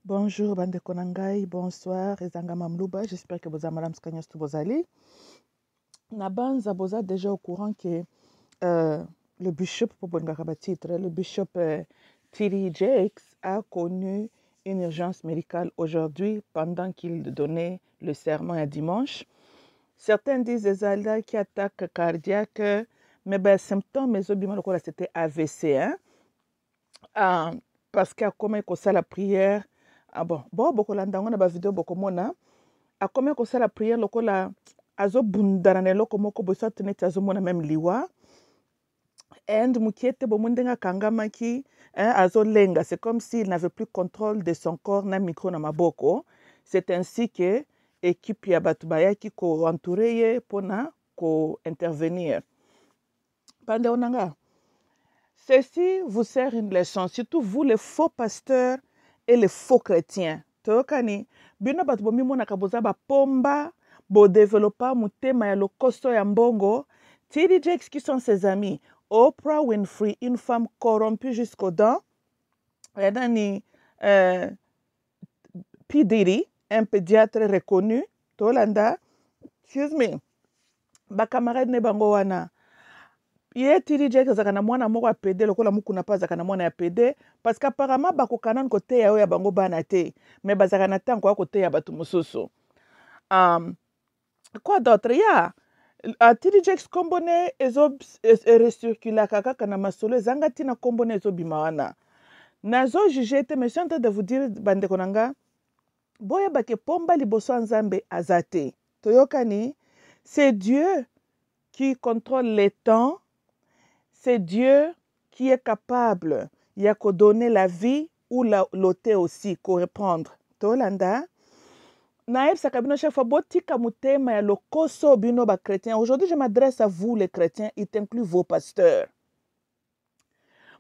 Bonjour, bande konangai, bonsoir, ezanga mamluba, j'espère que vous avez skanyos tout bozali. Nabanza boza déjà au courant que le bishop, pour titre, le bishop T.D. Jakes a connu une urgence médicale aujourd'hui pendant qu'il donnait le sermon à dimanche. Certains disent des alda qui attaquent cardiaque, mais ben symptômes, mais c'était AVC, hein? Parce qu'à comment il la prière, beaucoup on a vidéo beaucoup mona, a comment il la prière, lokola azo bundarane loko moko boso tenete azo mona même liwa, and mukiete bomundenga kangamaki, azo lenga, c'est comme s'il n'avait plus contrôle de son corps na micro na maboko. C'est ainsi que équipe ya batubaya qui ko entouré pona ko intervenir. Pande onanga. Ceci vous sert une leçon, surtout vous les faux pasteurs et les faux chrétiens. Tokani, bino batu bomi mona kaboza ba pomba, bo développa mutema ya lokoso ya mbongo. T.D. Jakes qui sont ses amis, Oprah Winfrey, une femme corrompue jusqu'aux dents. Edani P. Diddy, un pédiatre reconnu. Tolanda, excuse me, ba camarade ne bango wana. Ye T.D. Jakes azaka na mwana moko ya pede lokola mukuna pa azaka na mwana ya pede parce qu'apparemment bakokana kote ya oyo bango bana te mais bazaka na tango ya kote ya batu mosusu. Quoi d'autre ya T.D. Jakes kombone ezo recirculaka kaka na masolo ezanga tina kombone ezo bima wana. Nazo juge te mais je suis en train de vous dire bandeko nanga boya bake pomba liboso nzambe azate. Toyokani, c'est Dieu qui contrôle les temps. C'est Dieu qui est capable de donner la vie ou l'ôter aussi, qu'on reprendre. Tolanda. Naïb sakabino chaque fois botika mutema ya lokoso bino ba chrétien. Aujourd'hui, je m'adresse à vous les chrétiens, il inclut vos pasteurs.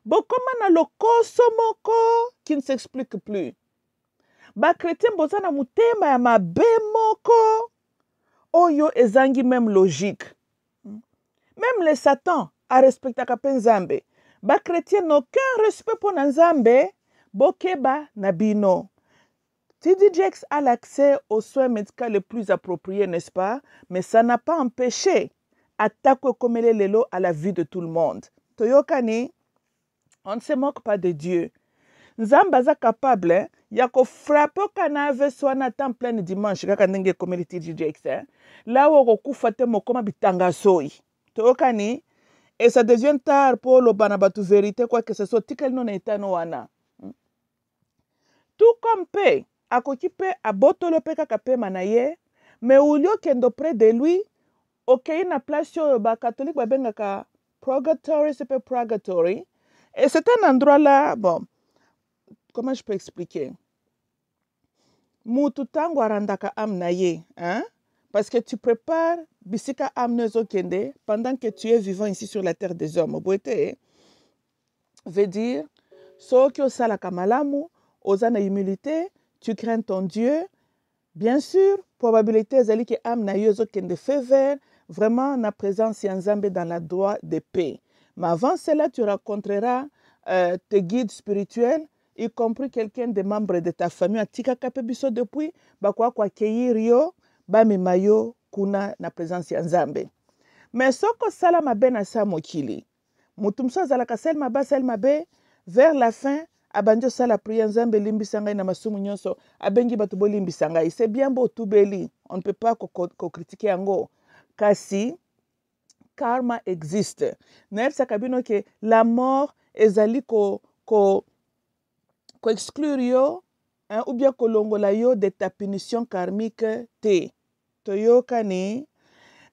Bokoma na lokoso moko qui ne s'explique plus. Ba chrétien bozana mutema ya mabe moko oyo ezangi même logique. Même les satans a respecté Kapenzambe. Ba chrétien n'ont aucun respect pour Nzambe, bokeba nabino. T.D. Jakes a l'accès aux soins médicaux les plus appropriés, n'est-ce pas? Mais ça n'a pas empêché attaquer comme lelo à la vie de tout le monde. Toyokani, on ne se moque pas de Dieu. Nzambaza capable, yako frappe kanave swana temps plein dimanche kaka ndenge comme le T.D. Jakes. Là où okufa te mokoma bitanga soi. Toyokani, et ça devient tard pour le banabatu vérité, quoi que ce soit, tikel non etano wana. Tout comme paix, à kokipe à botolo pe kakape manaye, mais au lieu kendo près de lui, ok, na place sur ba catholique ba bengaka purgatory, c'est pas purgatory. Et c'est un endroit là, bon, comment je peux expliquer? Mutu tango arandaka amnaye, hein? Parce que tu prépares bisika amnezo kende pendant que tu es vivant ici sur la terre des hommes. Boete veut dire, so ki osala kamalamu, osana humilité, tu crains ton Dieu. Bien sûr, probabilité ezali ke amna yozo kende fait vert, vraiment na présence yanzambe dans la droite de paix. Mais avant cela, tu rencontreras tes guides spirituels, y compris quelqu'un des membres de ta famille. Atika kapebiso depuis, bakwa kwa keirio, bamimayo kuna na présence yanzambe. Mais soko sala mabe na sa mokili. Mutumso azalaka sel mabe, vers la fin, abanjo sala prière nzambe limbisanga na masumu nyonso, abengi batu bo limbisanga. C'est bien beau tout beli, on ne peut pas critiquer yango. Kasi, karma existe. Naël sakabino ke la mort ezali ko exclure yo, hein, ou bien ko longola yo de ta punition karmique te. Toyokani,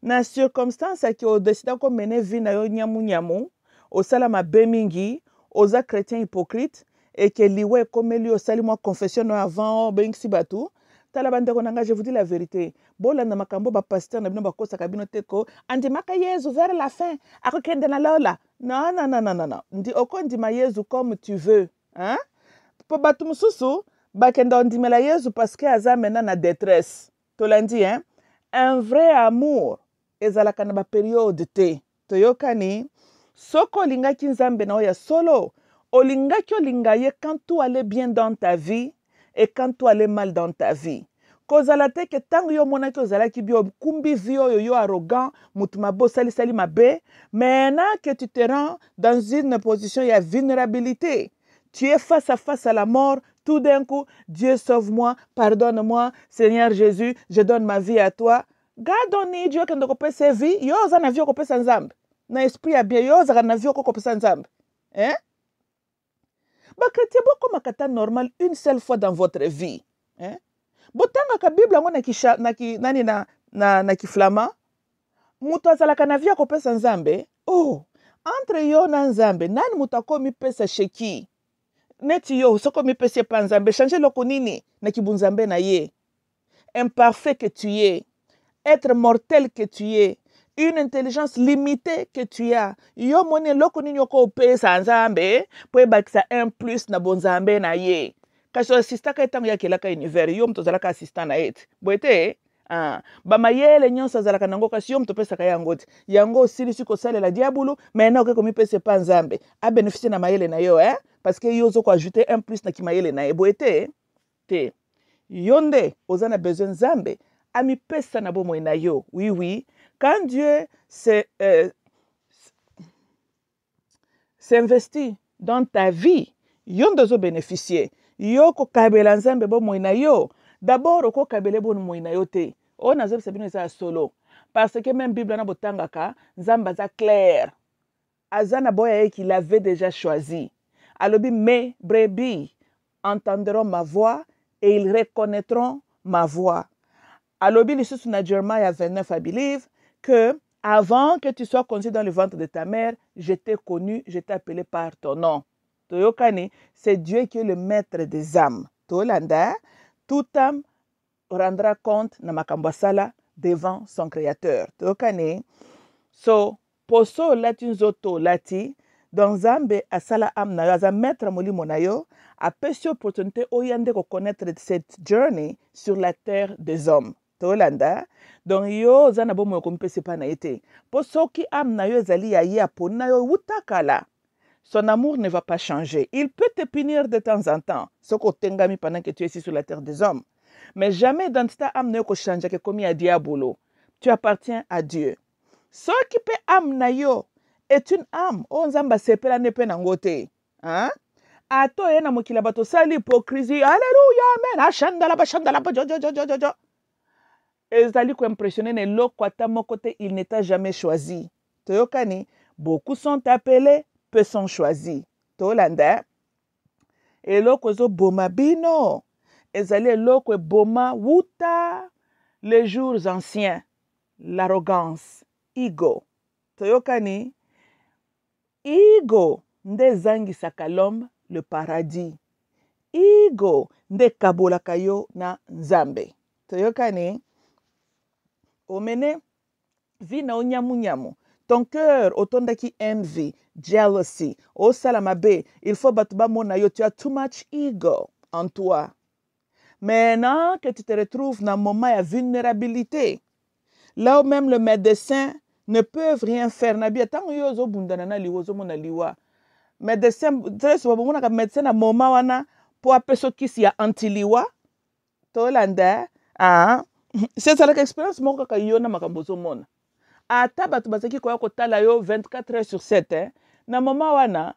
na circonstance ki o décida ko mene vie na yo nyamu, osala mabe mingi, oza chrétien hypocrite, et que liwe comme lui osali moi confession avant bengsi batu, tala bandeko nanga, je vous dis la vérité. Bola na makambo ba pasteur na bino ba kosa kabino teko, andimaka Yesu vers la fin, akokende na lola. Non. Ndi oko ndima Yesu comme tu veux, hein? Po batu mususu, bakenda ndimela Yesu parce que aza mena na détresse. Tolandi, hein? Un vrai amour ezalaka na ba période te. Toyokani, soko lingaki nzambe na oya solo, olingaki olinga ye quand tout allait bien dans ta vie, et quand tout allait mal dans ta vie. Kozala te que tango yo mona ki ozala ki bio kumbi vio yo arrogant, mutuma bo sali sali mabe, maintenant que tu te rends dans une position ya vulnérabilité, tu es face à la mort, tout d'un coup, Dieu sauve-moi, pardonne-moi, Seigneur Jésus, je donne ma vie à toi. Gadoni Dieu kende kopesa vie, yo za na vie kopesa nzambe. Na esprit ya bien yo za na vie kopesa nzambe. Hein? Ba chrétien boko makata normal une seule fois dans votre vie. Hein? Botanga ka Bible ngo na kiflama. Mutu azalaka na vie kopesa nzambe. Oh, entre yo na nzambe, nani mutu akomi pesa sheki? Neti yo soko mi pesa pa nzambe, changer loko nini na kibunzambe na ye. Imparfait que tu es, être mortel que tu es, une intelligence limitée que tu as. Yo moni loko nini yoko pesa nzambe, po ebakisa 1+ na bonzambe na ye. Kasi assistant etango ya kelaka univers yo mto zalaka assistant na et boete ba mayele nyonso zalaka nango kasi yo mto pesa ka yango ti yango sili siko sale la diabolo mais na okeko mi pesa pa nzambe a bénéficier na mayele na yo parce que yo zo ko ajouter 1+ na ki mayele na ye boete te yonde ozana besoin nzambe a mi pesa na bomo na yo oui quand Dieu s'investit dans ta vie yonde zo bénéficier yo ko kabela nzambe bo moina yo d'abord ko kabele bo moina yo te o na zebisa bino eza solo parce que même Bible na botangaka nzamba za clair azana boya qu'il avait déjà choisi alobi mes brebis entendront ma voix et ils reconnaîtront ma voix alobi lisusu na Jeremiah 29 I believe que avant que tu sois conçu dans le ventre de ta mère je t'ai connu je t'ai appelé par ton nom. Toyokani, c'est Dieu qui est le maître des âmes. Tolanda, toute âme rendra compte na makambasala devant son créateur. Toyokani, so poso lati nzoto lati dans zambe asala âme na yaza maître molimo na yo a pesi opportunité oyande ko connaître cette journey sur la terre des hommes. Tolanda, donc yo zana bomo ko mpesi pa na été. Poso ki âme na yo ezali ya ye apona yo utakala. Son amour ne va pas changer. Il peut te punir de temps en temps, ce que tu pendant que tu es ici sur la terre des hommes. Mais jamais dans ta âme ne peut changer que comme il y a diabolo. Tu appartiens à Dieu. Ce qui peut âme na yo est une âme. On zamba sepela ne pe nangote. Hein? Ato yena mokila bato sali hypocrisie. Alléluia, amen. Ashandala ba jo. Ezali ko impressionné ne loko ata mokote il ne t'a jamais choisi. Toyokani, beaucoup sont appelés, peu sont choisis. Tolanda. Eloko zo boma bino. Ezali eloko boma wuta les jours anciens. L'arrogance. Ego. Toyokani. Ego. Nde zangi sakalom le paradis. Ego. Nde kabola kayo na nzambe. Toyokani. Omene. Vina onyamu. Ton cœur, otondaki envy, jealousy, o salamabe, il faut battre mona yo, tu as too much ego en toi. Maintenant que tu te retrouves dans un moment de vulnérabilité, là où même le médecin ne peut rien faire, nabi tant yo zo bundana liwo zo mona liwa. Médecin très souvent mona ka médecin na moment wana pour apeso kisi ya antiliwa. Tolanda, c'est ça l'expérience moko ka yo na makambo zo mona. Ata batu bazaki koya kotala yo 24 heures sur 7 na mama wana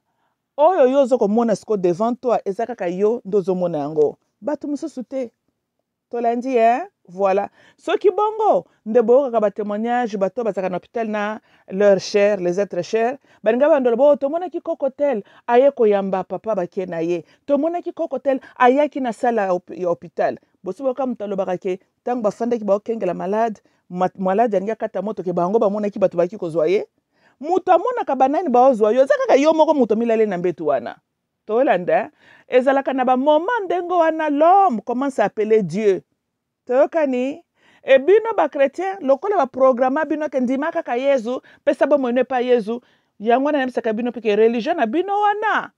oyo yo zo komona siko devant toi ezaka ka yo ndozo mona yango batu mususu te tolandi voilà ceux qui bongo ndebo ka ba témoignage bato bazaka na hôpital na leur cher les êtres chers baninga bandolo bo to mona ki kokotel aye ko yamba papa bakie na ye to mona ki kokotel ayaki na sala ya hôpital bosubo ka mutalo bakake tang bafanda ki ba okengela malade malade anga kata moto ke bango bamona ki bato baki kozwa ye mutu amona ka banani baozwa yo zaka ka yo moko mutu milale na mbetu wana tolanda ezalaka na ba moment ndengo wana l'homme commence à appeler Dieu toyokani e bino ba chrétien lokola ba programme bino ke ndimaka ka Yesu pesa bo mone pa Yesu yango na nemsaka bino peke religion na bino wana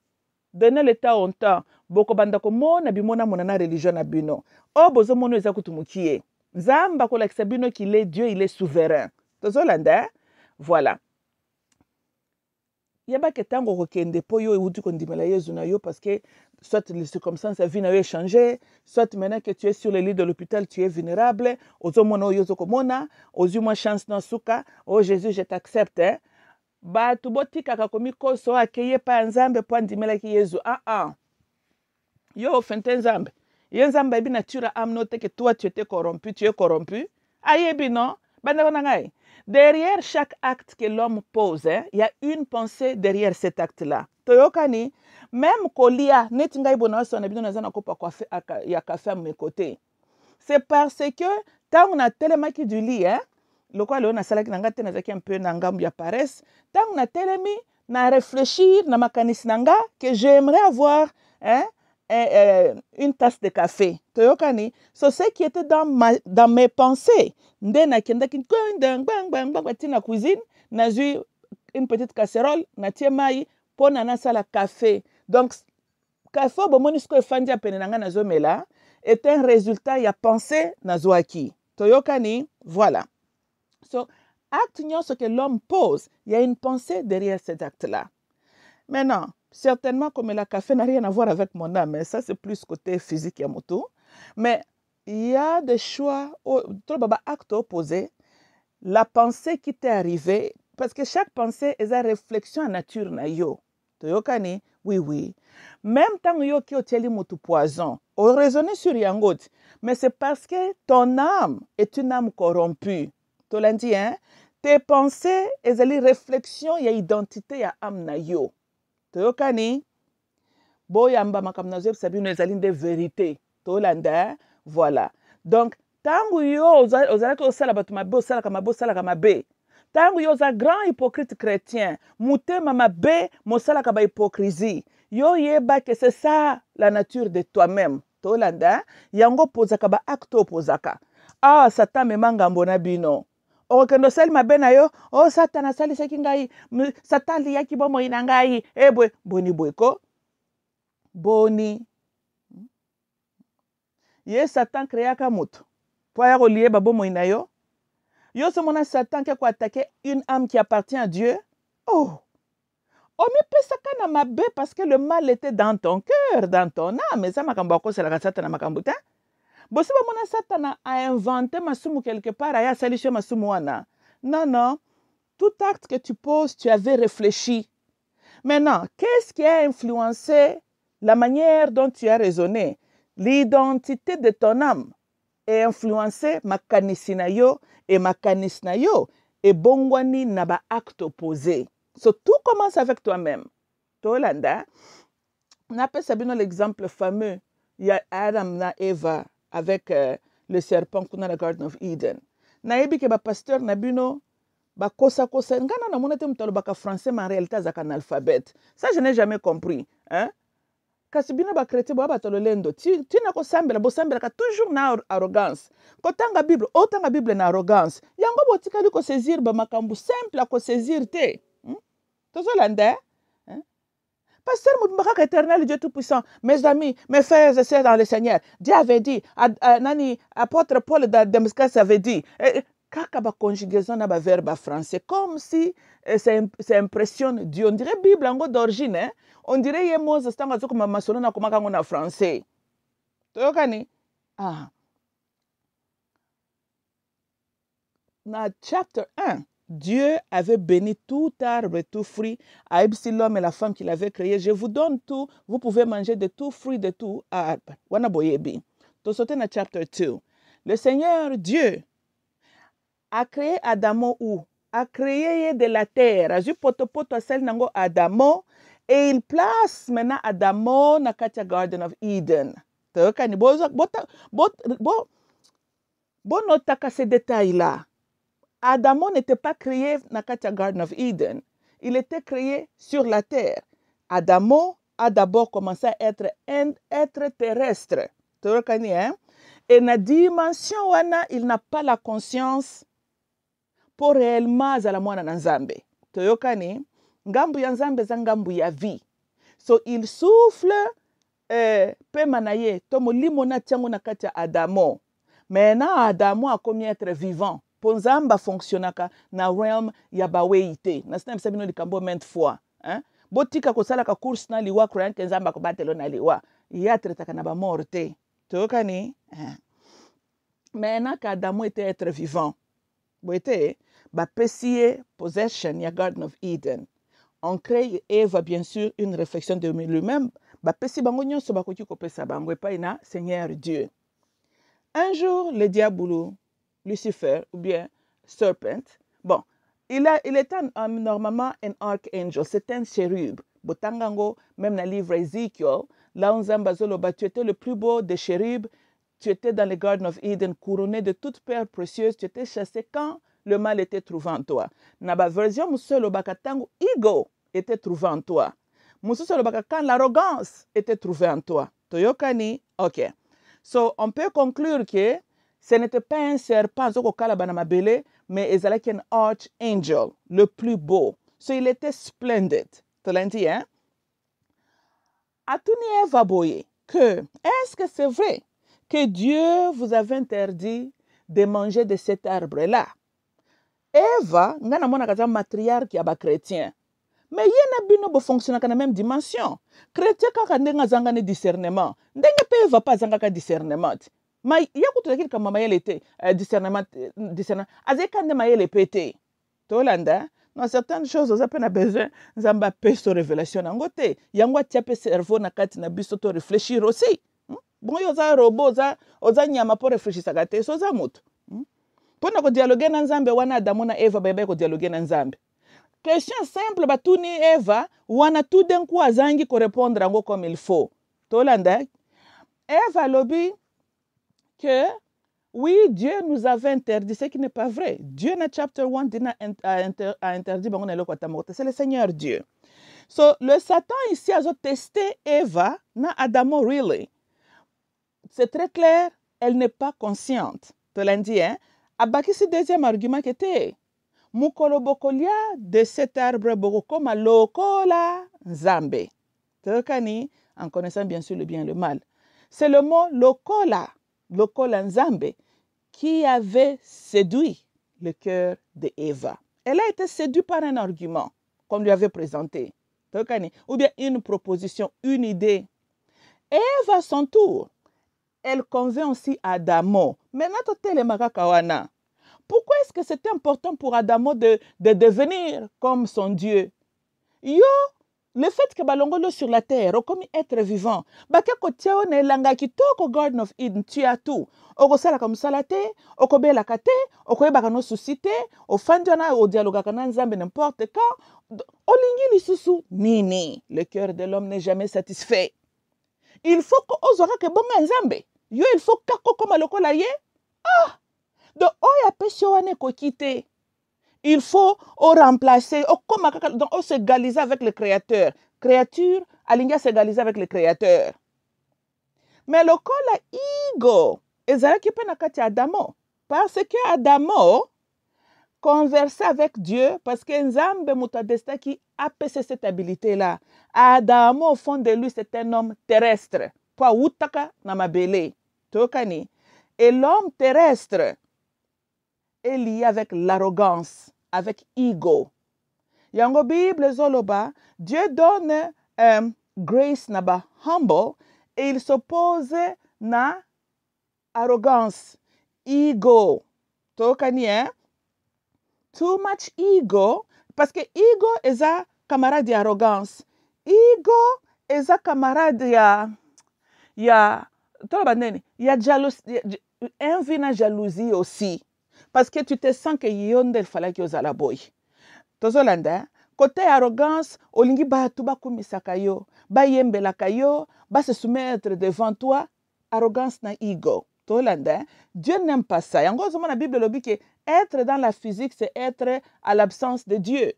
donner le temps au temps boko banda ko mona bimona mona na religion na bino o bozo mono eza kutumukie Zamba kolakisa bino qu'il est Dieu, il est souverain. Tozolanda, voilà. yeba ke tango kokende po yo euti kondimela Yesu na yo parce que soit les circonstances de vie na yo changé, soit maintenant que tu es sur le lit de l'hôpital, tu es vulnérable, ozomona oyo ozokomona, ozwi mwa chance na suka, oh Jésus, je t'accepte. Hein? Bato botikaka komikoso akeye pa nzambe po andimelaki Yesu. Yo ofente nzambe. Ye nzambe ebi nature amno te que toi tu étais corrompu, tu es corrompu. Ayebi non? Banda ngai. Derrière chaque acte que l'homme pose, il y a une pensée derrière cet acte-là. Toyokani, même kolia, netingai bonaso na bino nazana kopa ya café à mes côtés. C'est parce que tant on a tellement qui du lit, le quoi on a salaki nanga te nazaki un peu nangam ya paresse, tant on a tellement na réfléchir na makanis nanga que j'aimerais avoir une tasse de café. Toyokani, so ce qui était dans mes pensées. Ndena kenda kin na cuisine, na zui une petite casserole, na tie mai po na sala café. Donc café bo monisko efandi apene nanga na zomela est un résultat ya pensée na zoaki. Toyokani, voilà. So acte nyonso que l'homme pose, il y a une pensée derrière cet acte-là. Maintenant, certainement, comme le café n'a rien à voir avec mon âme, mais ça c'est plus côté physique et moto. Mais il y a des choix, actes opposés. La pensée qui t'est arrivée, parce que chaque pensée est une réflexion à nature na yo. Toyokani, oui. Même tant yo ki oteli motu poison, on raisonne sur yangot, mais c'est parce que ton âme est une âme corrompue. Tu l'as dit, hein? Tes pensées, elles ont une réflexion, il y a identité ya âme na yo. Toyokani, boyamba makamnazo sabino ezali de vérité. Tolanda, voilà. Donc, tangu yo ozalaki osala bato mabe osalaka mabe osalaka mabe. Tangu yo oza grand hypocrite chrétien, mutema mabe mosalaka ba hypocrisie. Yo yeba que c'est ça la nature de toi-même. Tolanda, yango pozaka ba acte opozaka. Satan me mangambo na bino. Okendo sel mabe na yo, Satan asali seki ngai, Satan liyaki bomo ina ngai, boni boyko. Boni. Ye Satan créaka mutu. Pour y relier babomo ina yo. Yo se mona Satan qui a attaqué une âme qui appartient à Dieu. Me pesaka na mabe parce que le mal était dans ton cœur, dans ton âme. Mais ça makambo ko sala Satan makambo ta. Bosi ba mona Satan a inventé masumu quelque part, aya salisho masumu wana. Non. Tout acte que tu poses, tu avais réfléchi. Maintenant, qu'est-ce qui a influencé la manière dont tu as raisonné? L'identité de ton âme est influencée makanisina yo et makanisina yo et bongwani naba acte opposé. So, tout commence avec toi-même. Tolanda, on appelle Sabino l'exemple fameux. Il y a Adam na Eva avec le serpent dans le Garden of Eden. Naebi ke ba pasteur nabino ba kosa ngana na monete mutalo baka français mais en réalité zaka analphabète. Ça je n'ai jamais compris, hein? Kasi bino ba chrétien ba batolo lendo ti na ko sambela bo sambela ka toujours na arrogance. Ko tanga Bible na arrogance. Yango botikali ko saisir ba makambu simple ko saisir te. Tozolanda, hein? Pasteur Moudmbaka éternel, Dieu Tout-Puissant, mes amis, mes frères et sœurs dans le Seigneur, Dieu avait dit, apôtre Paul de Damascus avait dit, kakaba conjugaison na ba verbe français, comme si ça impressionne Dieu. On dirait Bible en d'origine, hein? On dirait ye Moses tanga zoko ma masono na komaka ngona français. Toyokani? Na chapter 1. Dieu avait béni tout arbre et tout fruit à l'homme et la femme qu'il avait créé. Je vous donne tout, vous pouvez manger de tout fruit, de tout arbre. Wana boyebi. To sauter na chapter 2. Le Seigneur Dieu a créé Adamo où? A créé de la terre. A ju poto sel nango Adamo et il place maintenant Adamo na katia Garden of Eden. To kani bo notaka ces détails là. Adamo n'était pas créé dans le Garden of Eden. Il était créé sur la terre. Adamo a d'abord commencé à être un être terrestre. Tu reconnais, hein? Et dans la dimension, il n'a pas la conscience pour réellement la mwana na nzambe. Tu reconnais? Ngambu ya nzambe za ngambu ya vie. So il souffle pe manaye tomo limona tiango na kati ya Adamo. Maintenant Adamo a commis être vivant. Ponzamba fonctionnaka na realm ya baweite. Na sina msabino likambo maintes fois. hein? Botika kosala ka course na liwa croyant que nzamba ko batelo na liwa. Ya traitaka na ba morte. Tokani? Maintenant qu'Adamo était être vivant. Boite, ba pesie possession ya Garden of Eden. On crée Eve bien sûr une réflexion de lui-même. Ba pesi bango nyonso bakoki kopesa bango epai na Seigneur Dieu. Un jour, le diable, Lucifer, ou bien serpent, bon, il était normalement un archangel, c'est un chérub. Botangango, même dans le livre Ézéchiel, là on zambazoloba, tu étais le plus beau des chérubs, tu étais dans le Garden of Eden, couronné de toutes perles précieuses, tu étais chassé quand le mal était trouvé en toi. Dans la version musolo bakatango, ego était trouvé en toi. Musolo quand l'arrogance était trouvée en toi. Toyokani, ok. So, on peut conclure que ce n'était pas un serpent, mais il était un archangel, le plus beau. So, il était splendide. Tu l'as dit, hein? Atuni Eva boye que, est-ce que c'est vrai que Dieu vous avait interdit de manger de cet arbre-là? Eva, ngana mona kaza matriarche ya ba chrétien. Mais yena bino bo fonctionner dans la même dimension. Chrétien kaka ndenga zanga ne discernement. Ndenga pe Eva pas zanga ka discernement. Ma yakutu lakini kama mayele te discernement. Azeka nde mayele pete. Tolanda, dans certaines choses on a peine besoin zamba peso révélation nangote. Yangwa tiape cerveau na kati na biso to réfléchir aussi. Bon yo za robot oza nyama po réfléchir sagate so za mutu. Pona ko dialoguer na Nzambe wana Adamu na Eva bebe ko dialoguer na Nzambe. Question simple, batuni Eva, wana tout d'un coup azangi ko répondre ango comme il faut. Tolanda, Eva lobi que oui, Dieu nous avait interdit, ce qui n'est pas vrai. Dieu na chapter 1 a interdit, c'est le Seigneur Dieu. So, le Satan ici a testé Eva na Adamo really. C'est très clair, elle n'est pas consciente. Tolanda, hein? Abaki ce deuxième argument qui était mukolo bokolia de cet arbre bokoma lokola nzambe. Tokani, en connaissant bien sûr le bien et le mal. C'est le mot lokola nzambe, qui avait séduit le cœur d'Eva. Elle a été séduite par un argument qu'on lui avait présenté. Tokani, ou bien une proposition, une idée. Eva, à son tour, elle convainc aussi Adamo. Maintenant, pourquoi est-ce que c'était important pour Adamo de devenir comme son Dieu? Yo, le fait que balongolo sur la terre, comme être vivant, bakako tiao ne langa kitoko Garden of Eden, tu as tout. Oko sala comme salate, oko be la kate, oko eba kano susite, o fandiana o dialoga kana nzambe n'importe quand. Olingi lisusu nini. Le cœur de l'homme n'est jamais satisfait. Il faut que ozora ke bonga nzambe. Yo, il faut kako comme lokola ye. Ah! Donc, il faut remplacer, donc s'égaliser avec le Créateur. Créature, alinga s'égaliser avec le Créateur. Mais le kola ego, ezalaki pe na kati Adamo, parce que Adamo conversait avec Dieu, parce que Nzambe mutadesta qui a passé cette habilité-là. Adamo, au fond de lui, c'est un homme terrestre. Pas utaka na mabele. Tokani. Et l'homme terrestre est lié avec l'arrogance, avec ego. Yango Bible zoloba, Dieu donne grace naba humble et il s'oppose na arrogance, ego. Tokani, hein? Too much ego, parce que ego est un camarade d'arrogance. Ego est un camarade il y a jalousie, envie na jalousie aussi. Parce que tu te sens que yonde il fallait que vous la boy. Tozolanda, côté arrogance, olingi ba tuba kumisaka yo, ba yembelaka yo, ba se soumettre devant toi, arrogance na ego. Tolanda, Dieu n'aime pas ça. En gros, la Bible le dit que être dans la physique, c'est être à l'absence de Dieu.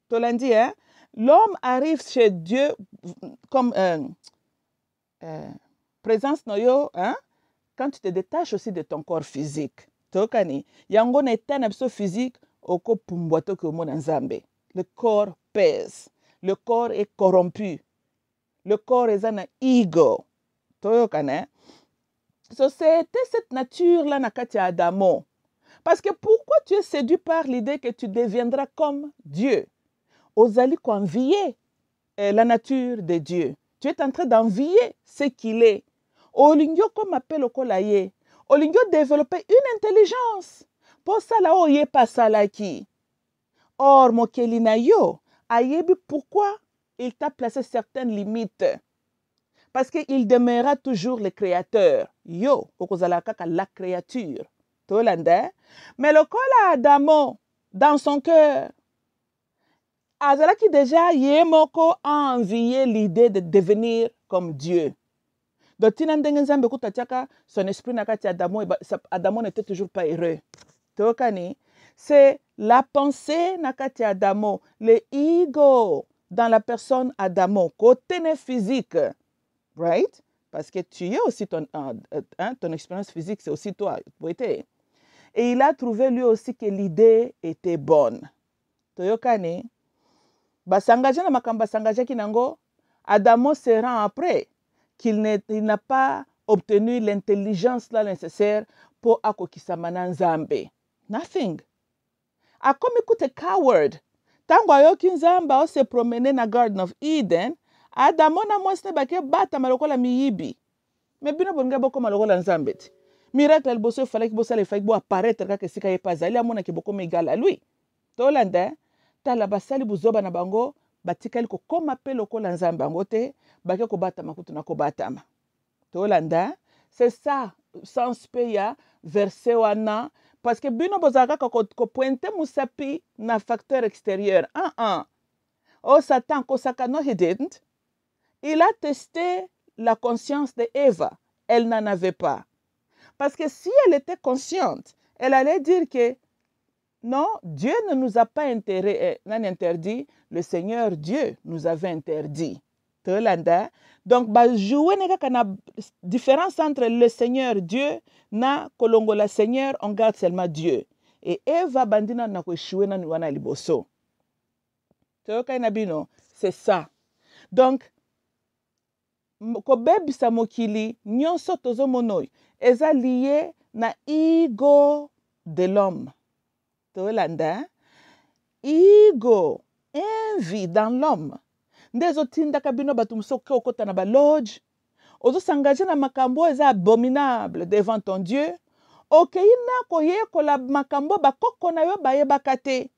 Tolandi, hein? L'homme arrive chez Dieu comme présence noyo, hein? Quand tu te détaches aussi de ton corps physique. Tokani, yango na état physique, oko pumbwato ke mo nzambe. Le corps pèse. Le corps est corrompu. Le corps est un ego. Tokane. So, c'était cette nature-là na kati Adamo. Parce que pourquoi tu es séduit par l'idée que tu deviendras comme Dieu? Ozali konvier la nature de Dieu. Tu es en train d'envier ce qu'il est. Olingyo comme appelle okolaye. Olingyo développer une intelligence. Pour ça là, oye pas ça là qui. Or, mokelina yo, ayebi pourquoi il t'a placé certaines limites. Parce qu'il demeurera toujours le créateur. Yo, okozala kaka la créature. Tolanda. Mais le kola Adamo, dans son cœur, azalaki déjà yemoko a envié l'idée de devenir comme Dieu. Donc, son esprit nakati Adamo, Adamo n'était toujours pas heureux. C'est la pensée nakati Adamo, le ego dans la personne Adamo, côté physique, right? Parce que tu es aussi ton expérience physique, c'est aussi toi. Et il a trouvé lui aussi que l'idée était bonne. Toyokani, basangaje na makamba sangaje kinango, Adamo se rend après qu'il n'a pas obtenu l'intelligence là nécessaire pour akokisama nzambe. Nothing. A comme écoute coward. Tango ayoki nzamba o se promener na Garden of Eden, Adamo na mwasne bake bata malokola miyibi. Mais bino bonga boko malokola nzambe. Miracle boso fallait que bosa le faille bo apparaître kaka sika ye pas ali amona ke boko égal à lui. Tolanda tala basali buzoba na bango batikali ko koma pe lokola nzambe bango te bake ko batama kutu na ko batama. Tolanda c'est ça sens peya verset wana parce que bino bozaka ko pointe musapi na facteur extérieur. Oh Satan ko saka no he didn't. Il a testé la conscience de Eva. Elle n'en avait pas. Parce que si elle était consciente, elle allait dire que non, Dieu ne nous a pas interdit, le Seigneur Dieu nous avait interdit. Donc, jouer la différence entre le Seigneur Dieu na kolongo la Seigneur, on garde seulement Dieu. Et Eva bandina na ko jouer na wana liboso. C'est ça. Donc, kobebisa mokili nyonso tozomonoi eza lié na ego de l'homme. Tolanda ego envie dans l'homme ndezo tindaka bino bato mosusu okota na baloge ozosangage na makambo eza abominable devant ton Dieu okei na koyekola makambo bakoko na yo bayebaka te.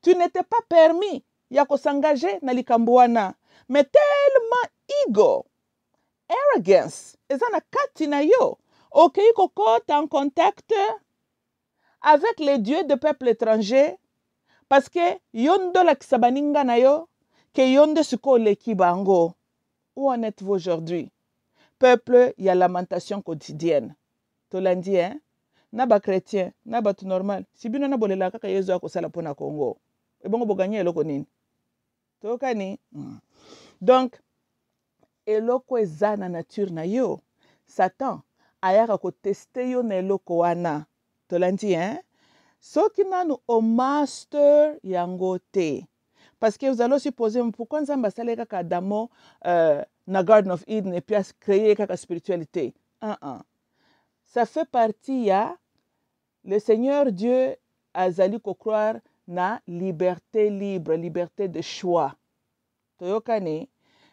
Tu n'étais pas permis ya kosangager na likambo wana mais tellement ego arrogance eza na kati na yo okei kokota en contact avec les dieux de peuples étrangers parce que yondo la kisabaninga na yo que yondo suko leki bango. Où en êtes-vous aujourd'hui? Peuple, il y a lamentation quotidienne. Tolandi hein? Na ba chrétien, na ba tout normal. Si bino na bolela kaka yezu akosala pona Congo. E bongo boganye eloko nini? Tokani? Donc eloko eza na nature na yo. Satan ayaka ko tester yo na eloko wana. Tolandi hein? Soki nanu au master yango te. Parce que vous allez aussi poser pourquoi nzamba sale kaka Adamo na Garden of Eden et puis créer kaka spiritualité. Ça fait partie ya le Seigneur Dieu azali ko croire na liberté libre, liberté de choix. Toyokane,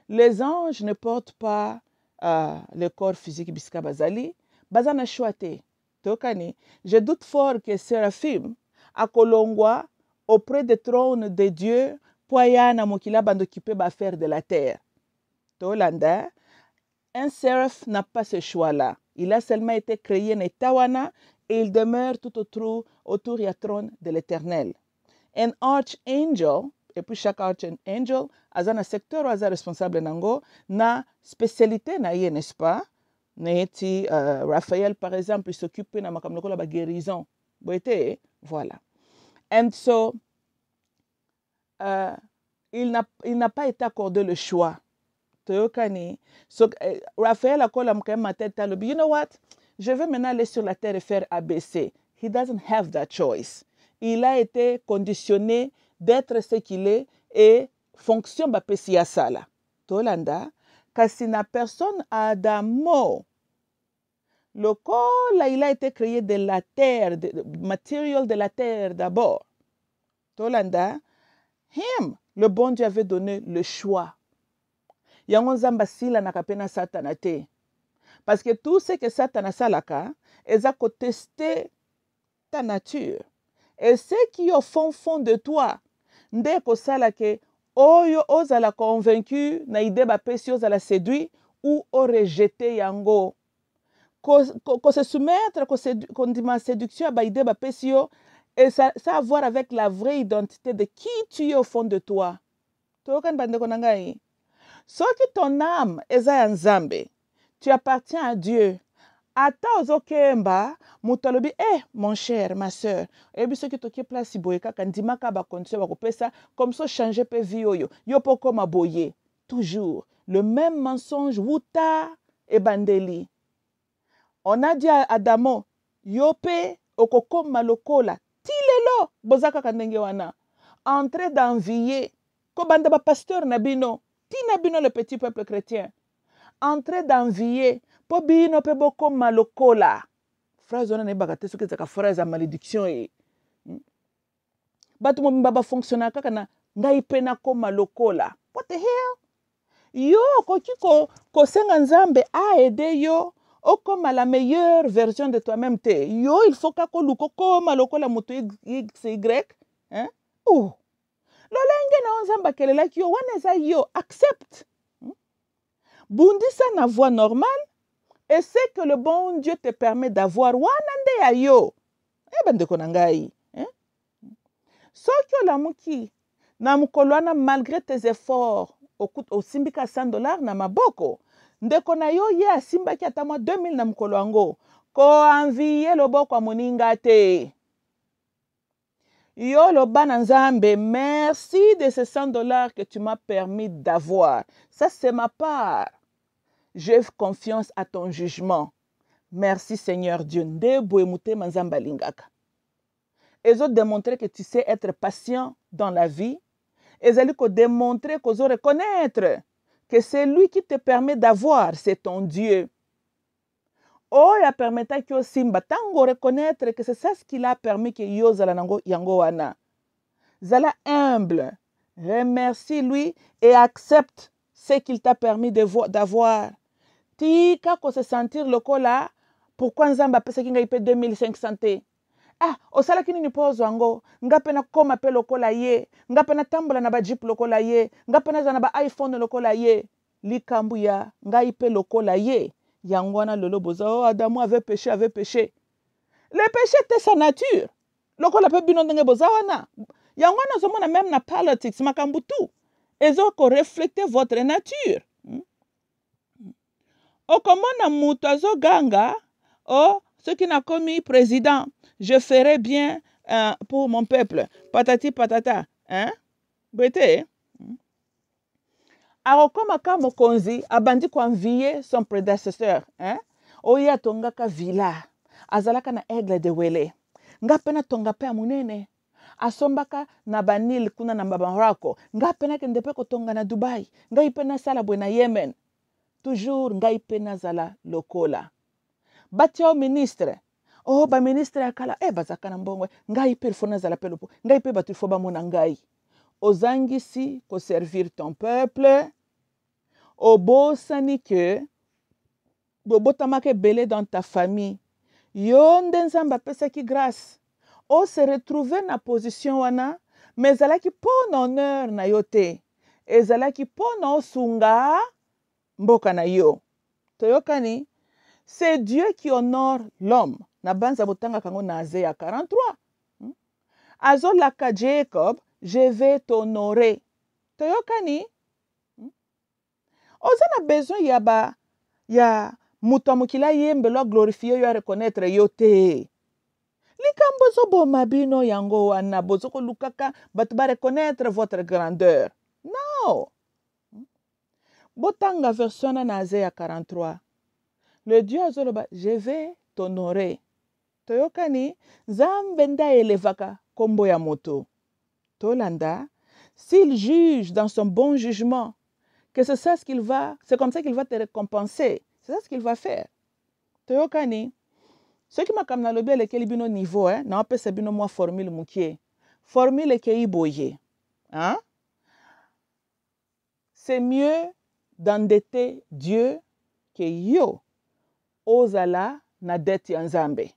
les anges ne portent pas le corps physique biska bazali, bazana choix te. Toyokane, je doute fort que Séraphim a kolongwa auprès du trône de Dieu poyana mokila bando kipe ba faire de la terre. Tolanda, un séraph n'a pas ce choix-là. Il a seulement été créé en Tawana et il demeure tout autour du trône de l'Éternel. Un archangel, et puis chaque archangel a un secteur où il est responsable nango, na spécialité na ye, n'est-ce pas? Raphaël, par exemple, il s'occupe de la guérison. Voilà. And so, il n'a pas été accordé le choix. So, Raphaël a collé ma tête à l'objet. You know what? Je vais maintenant aller sur la terre et faire ABC. He doesn't have that choice. Il a été conditionné d'être ce qu'il est et fonction bapesia sala. Tolanda, kasina personne Adamo. Le corps, là, il a été créé de la terre, matériel de la terre d'abord. Tolanda, le bon Dieu avait donné le choix. yango nzambe asilanaka mpe na satana te. Parce que tout ce que Satan asalaka, eza tester ta nature. Et ce qui est au fond de toi, nde kosala ke oyo ozala convaincu na idée bapesi ozala séduit ou o rejeter yango. Ko se soumettre kondima séduction ba idée bapesi yo, et ça a à voir avec la vraie identité de qui tu es au fond de toi. Toyokan bandeko na ngai. Soki ton âme eza ya nzambe, tu appartiens à Dieu. Ata ozokemba, mutalobi, mon cher, ma soeur, ebi soki toki place boye kaka ndimaka ba condition ba kopesa comme ça changer pe vie oyo. Yo poko maboye. Toujours le même mensonge wuta et bandeli. On a dit à Adamo, yo pe okokoma lokola tilelo bozaka kandenge wana. Entrer d'envier ko banda ba pasteur na bino, tina bino le petit peuple chrétien. Entrer d'envier po bino pe bokoma lokola. Phrase wana ne bagate soki zaka phrase ya malédiction e. Batu mo mbaba fonctionner kaka na ngai pe na koma lokola. What the hell? Yo koki ko senga nzambe a aider yo okoma la meilleure version de toi-même te. Yo il faut ka ko luko koma lokola mutu XY, hein? Oh. Lolenge na nzamba kelelaki yo wana eza yo accepte. Bundisa na voie normale. Et c'est que le bon Dieu te permet d'avoir wanande ya yo. Bandeko na ngai. Soki olamuki na mukolo wana malgré tes efforts osimbika $100 na maboko. Ndeko na yo ye asimbaki ata mwa 2000 na mukolo yango. Ko envier loboko moninga te. Yo loba na nzambe, merci de ces $100 que tu m'as permis d'avoir. Ça c'est ma part. J'ai confiance à ton jugement. Merci Seigneur Dieu. Et ont démontré que tu sais être patient dans la vie. Et ils ont démontré qu'ils ont reconnaître que c'est lui qui te permet d'avoir, c'est ton Dieu. Oh, il a permis que Simba tango reconnaître que c'est ça ce qu'il a permis que yo zala nango yango wana. Zala humble. Remercie lui et accepte ce qu'il t'a permis d'avoir. Tika ko se sentir lokola pourquoi nzamba pesa kinga ipe 2500 te. Osala kini ni pozo ango ngape na koma pe lokola ye ngape na tambola na ba jeep lokola ye ngape na zana ba iPhone lokola ye likambu ya ngai pe lokola ye yangwana lolo boza Adamu avait péché le péché était sa nature lokola pe bino ndenge boza wana yangwana zomona même na politics makambu tu ezo ko refléter votre nature. Okomona mutu azoganga ce qui n'a commis président, je ferai bien pour mon peuple. Patati patata. Hein? Bete. Arokoma ka mokonzi abandi ko envier son prédécesseur. Hein? Oya tonga ka villa. Azalaka na aigle de wele. Nga pena tonga pe amunene. Asombaka na banil kuna na Morocco. Nga pena kende pe ko tonga na Dubai. Nga ipena sala bwe na Yemen. Toujours ngai pena zala lokola. Batio ministre. Ba ministre akala bazaka na mbongwe. Ngai pe fona zala pelopo. Ngai pe batu foba mona ngai. Ozangisi ko servir ton peuple. Obosani ke bobotamake belé dans ta famille. Yo ndenzamba pesa ki grâce. O se retrouver na position wana mais zalaki pona honneur na yote. Ezalaki pona osunga mboka na yo. Toyokani, c'est Dieu qui honore l'homme. Na banza botanga kango na Isaiah 43. Azo laka Jacob, je vais t'honorer. Toyokani, oza na besoin ya muto mukila yembelo glorifier yo reconnaître yo te. Likambo zo boma bino yango wana bozo ko lukaka batu ba reconnaître votre grandeur. Non. Botanga version na Isaiah 43. Le Dieu azoloba, je vais t'honorer. Toyokani, zambenda elevaka kombo ya moto. Tolanda, s'il juge dans son bon jugement, que c'est ça ce qu'il va, c'est comme ça qu'il va te récompenser. C'est ça ce qu'il va faire. Toyokani, ce qui m'a kamna lobe le kelibino niveau, na apesa bino moi formule mukie. Formule ke iboye. Hein? C'est mieux d'endetter Dieu que yo ozala na dette ya Nzambe.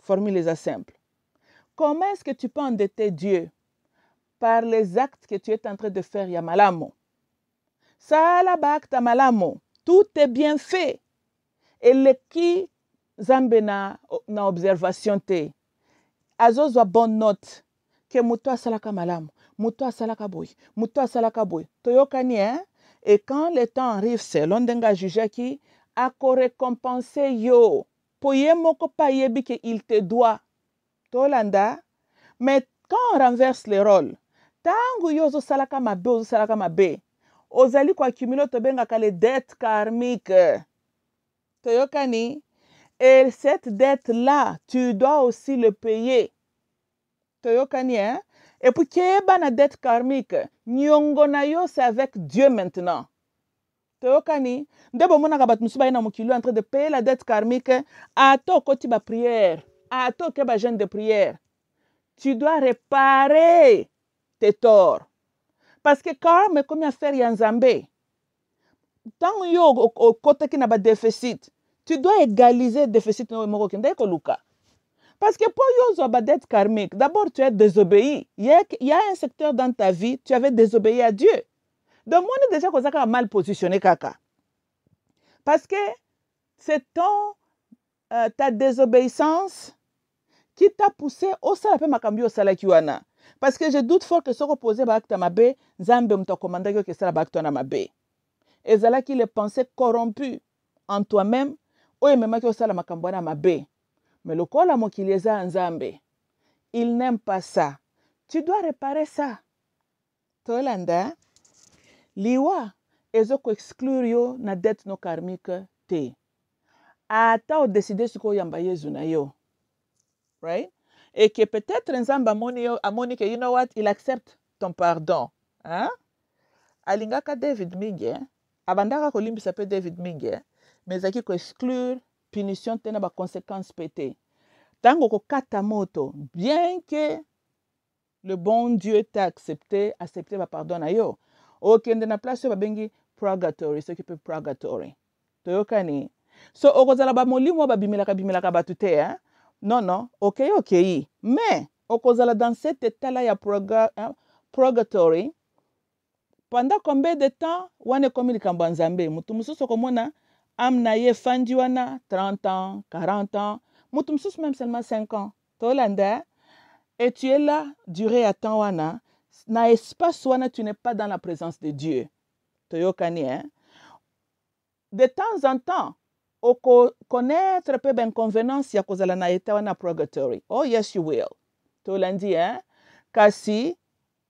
Formule eza simple. Comment est-ce que tu peux endetter Dieu? Par les actes que tu es en train de faire ya malamu. Sala ba acte malamu. Tout est bien fait. Et le qui Nzambe na observation te. Azozwa bonne note. Que muto asalaka malamu. Muto asalaka boy. Muto asalaka boy. Toyokani, hein? Et quand le temps arrive, c'est l'ondenga juge qui a récompensé yo. Poye moko pa yebi que il te doit. Tolanda. Mais quand on renverse les rôles, tangu yo zo salaka mabe, ozo salaka mabe. Ozali kwa accumuler to benga ka les dettes karmiques. Toyokani. Et cette dette-là, tu dois aussi le payer. Toyokani, hein? Et puis, keba na dette karmique, nyongo na yo, c'est avec Dieu maintenant. Toyokani, ndebo mona kabat musuba ina mukilo en train de payer la dette karmique, ato koti ba prière, ato keba jeûne de prière. Tu dois réparer tes torts. Parce que quand comme ya faire yanzambe, tant yo au côté qui n'a pas de déficit, tu dois égaliser le déficit no moko kende ko luka. Parce que pour yo ba dette karmique, d'abord tu es désobéi. Il y a un secteur dans ta vie, tu avais désobéi à Dieu. Donc moi on est déjà comme ça mal positionné kaka. Parce que c'est ta désobéissance qui t'a poussé au salape makambi au salakiwana. Parce que je doute fort que ce reposé ba acte mabe, Nzambe mta commanda yo que ça ba acte na mabe. Et zala qui les pensées corrompues en toi-même, oye même ki osala makambo na mabe. Mais le kola mokilieza Nzambe, il n'aime pas ça. Tu dois réparer ça. Tolanda, liwa ezo ko exclure yo na dette no karmique te. Ata o décider ce ko yamba Yesu na yo. Right? Et que peut-être Nzambe amoni que you know what, il accepte ton pardon. Hein? Alingaka David Minge, abandaka kolimbisa pe David Minge, mais aki ko exclure punition tena ba conséquences pété. Tango ko kata moto, bien que le bon Dieu t'a accepté ba pardon na yo. Okende na place ba bengi purgatory, ce qui peut purgatory. Toyokani. So okozala ba molimo ba bimelaka batute, hein? Non, ok. Mais okozala dans cet état-là ya purgatory. Pendant combien de temps wane komi likambo Nzambe? Mutu mususu komona amna ye fandi wana 30 ans, 40 ans, mutu mususu même seulement 5 ans. Tolanda, et tu es là durée à temps wana, na espace wana tu n'es pas dans la présence de Dieu. Toyokani, hein? De temps en temps, oko connaître peu d'inconvénience ya kozala na eta wana purgatory. Oh yes you will. Tolandi, hein? Kasi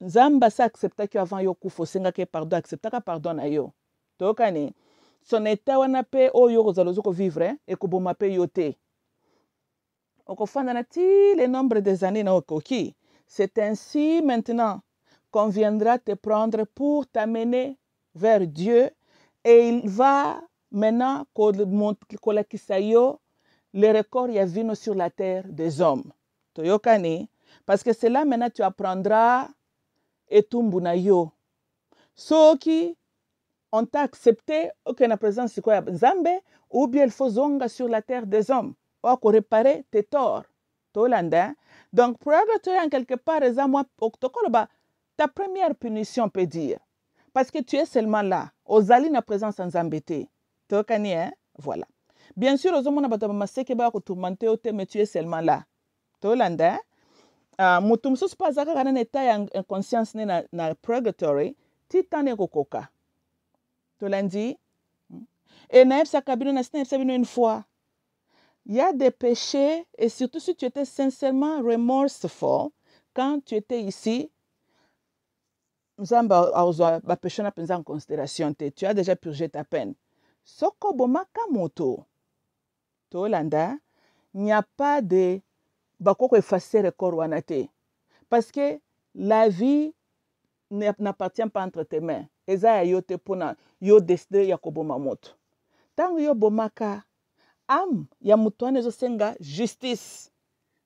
Nzamba sa accepta ki avant yo kufo senga ke pardon, accepta ka pardon na yo. Tokani. Son état wana pe o yo kozalo zoko vivre et ko boma pe yo te. Oko fanda na ti le nombre des années na okoki. C'est ainsi maintenant qu'on viendra te prendre pour t'amener vers Dieu et il va maintenant kolakisa yo les records ya vino sur la terre des hommes. Toyokani. Parce que c'est là maintenant tu apprendras et tumbuna yo. Soki on t'a accepté aucune présence quoi Nzambe ou bien il faut zonga sur la terre des hommes pour réparer tes torts. Tolanda. Donc purgatory en quelque part moi ta première punition peut dire parce que tu es seulement là ozali na présence Nzambe te. Tokani, hein? Voilà. Bien sûr ozomona bato maseke ba ko tourmenter ote mais tu es seulement là. Tolanda. Mutu mususu pa azaka kana na état ya inconscience na purgatory titane kokoka. Tolandi. Et naïf sakabino na sina sabino une fois. Il y a des péchés et surtout si tu étais sincèrement remorseful quand tu étais ici, Nzamba ba péché na penza en considération te. Tu as déjà purgé ta peine. Soko bomaka moto. Tolanda, il n'y a pas de bakoko effacer record wana te. Parce que la vie n'appartient pas entre tes mains. Eza ya yo te pona yo décider ya koboma moto. Tango yo bomaka am ya mutu wana ezosenga justice.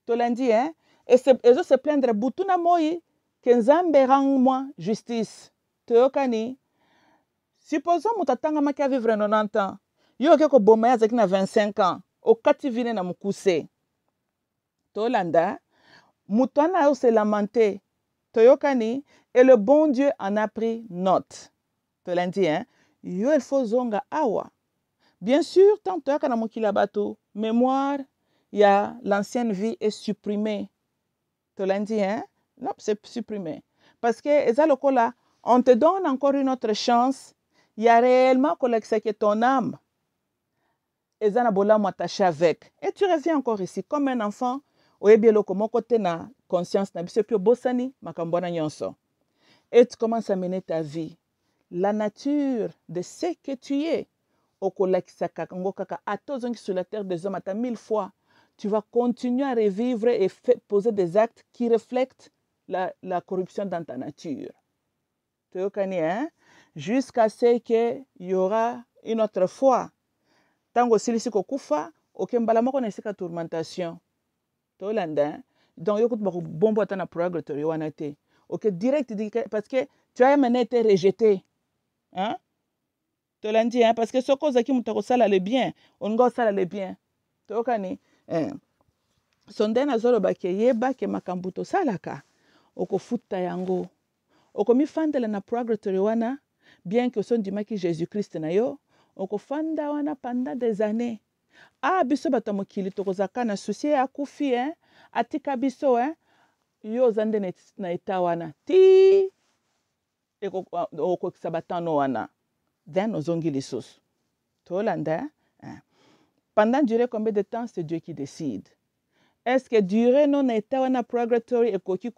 Tolandi, hein? Et ezo se plaindre butuna moi que Nzambe rend moi justice. Toyokani. Supposons que tu as vivre 90 ans. Yo ke ko boma yazaki na 25 ans. Okati vine na mukuse. Tolanda. Mutwana yo se lamenté. Toyokani. Et le bon Dieu en a pris note. Tolandi, hein. Yo il faut zonga awa. Bien sûr, tant que tu as mukila bato, mémoire, il y a l'ancienne vie est supprimée. Tolandi, hein. Non, c'est supprimé. Parce que là, on te donne encore une autre chance. Il y a réellement que ton âme. Et tu reviens encore ici comme un enfant. Et tu commences à mener ta vie. La nature de ce que tu es. Sur la terre des hommes, à 1000 fois. Tu vas continuer à revivre et poser des actes qui reflètent la corruption dans ta nature. Tu hein? Jusqu'à ce qu'il y aura une autre fois. Tango silisi kokufa, okembala moko na esika tourmentation. Tolanda. Donc yokut bako bombo atana purgatory wana te. Ok, direct parce que tu as maintenant été rejeté. Hein? Tolandi, hein? Parce que ce cause qui mutako sala le bien, on go sala le bien. Tokani. Sondena zolo bake yeba ke makambuto salaka. Oko futa yango. Oko mi fandela na purgatory wana, bien que son dimaki Jésus-Christ na yo. Okofanda wana pendant des années. Ah, biso batamokili tokozaka na souci ya kufi, hein? Atika biso, hein? Yo zande na eta wana. Ti okokisa batano wana. Then ozongi lisusu. Tolanda, hein? Pendant durée combien de temps, c'est Dieu qui décide. Est-ce que durée non na eta wana purgatory ekoki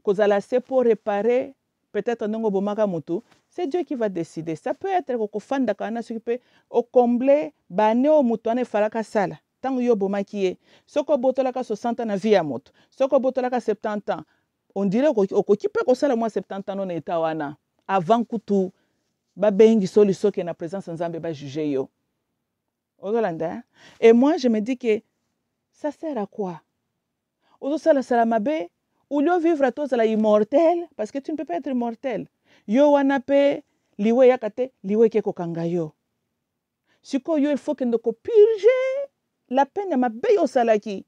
kozala se pour réparer peut-être nongo bomaka mutu? C'est Dieu qui va décider. Ça peut être que fanda kana ce qui peut combler baneo mutuane faraka sala. Tango yo bomakie. Soko botolaka 60 ans na vie ya moto. Soko botolaka 70 ans. On dirait que qui peut sala moi 70 ans non eta wana. Avant kutu ba bengi soli soke na présence nzambe ba juger yo. Ozolanda. Et moi je me dis que ça sert à quoi? Ozo sala sala mabe ou lieu vivre à tous la immortel parce que tu ne peux pas être immortel. Yo wana pe liwe yakate liwe ke kokanga yo. Siko yo il faut que ndoko purger la peine ma be yo salaki.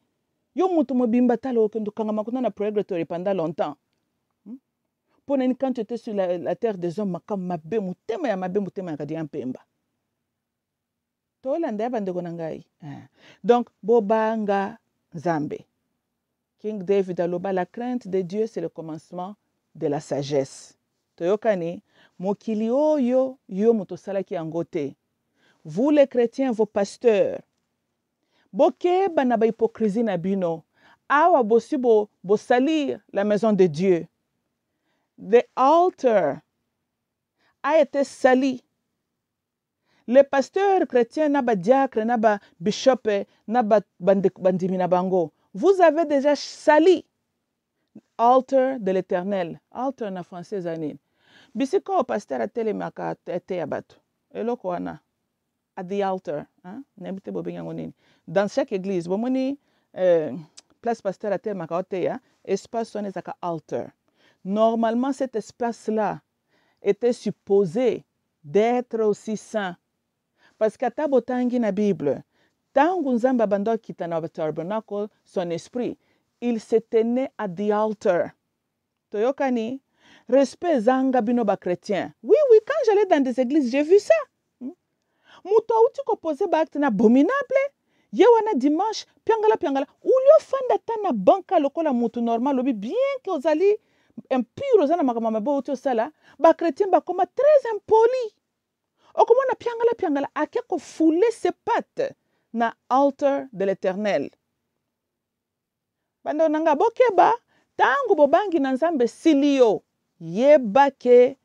Yo mutu mobimba talo ke ndokanga makuna na purgatory pendant longtemps. Pour quand tu étais sur la terre des hommes makam mabe mutema ya mabe mutema ya kadi ampemba. Tolanda bandeko nangai. Donc bobanga Nzambe. King David aloba la crainte de Dieu c'est le commencement de la sagesse. Toyokani, mokili oyo yo motosalaki yango te. Vous les chrétiens, vos pasteurs, boke banaba hypocrisie na bino, awa bosi bo salir la maison de Dieu. The altar a été sali. Les pasteurs chrétiens naba diacre naba bishop naba bandimi na bango. Vous avez déjà sali altar de l'Éternel. Altar na français anine. Bisiko o pasteur a telemaka te abato. Eloko wana. At the altar. Nebite bobenga ngonini. Dans chaque église, bomoni place pasteur a telemaka o te ya, espace wana zaka altar. Normalement, cet espace-là était supposé d'être aussi saint. Parce que ta botangi na Bible, tangu nzamba bando kita na tabernacle, son esprit, il se tenait à the altar. Toyokani, respect zanga bino ba chrétien. Oui, quand j'allais dans des églises, j'ai vu ça. Muto uti ko poser ba acte na abominable. Ye wana dimanche, piangala. Ulio fanda ta na banka lokola mutu normal, lobi bien que ozali impur ozana makamama bo uti osala, ba chrétien ba koma très impoli. Okomona piangala, ake ko fouler ses pattes na altar de l'Éternel. Bando nanga bokeba, tangu bobangi na Nzambe silio, yeba ke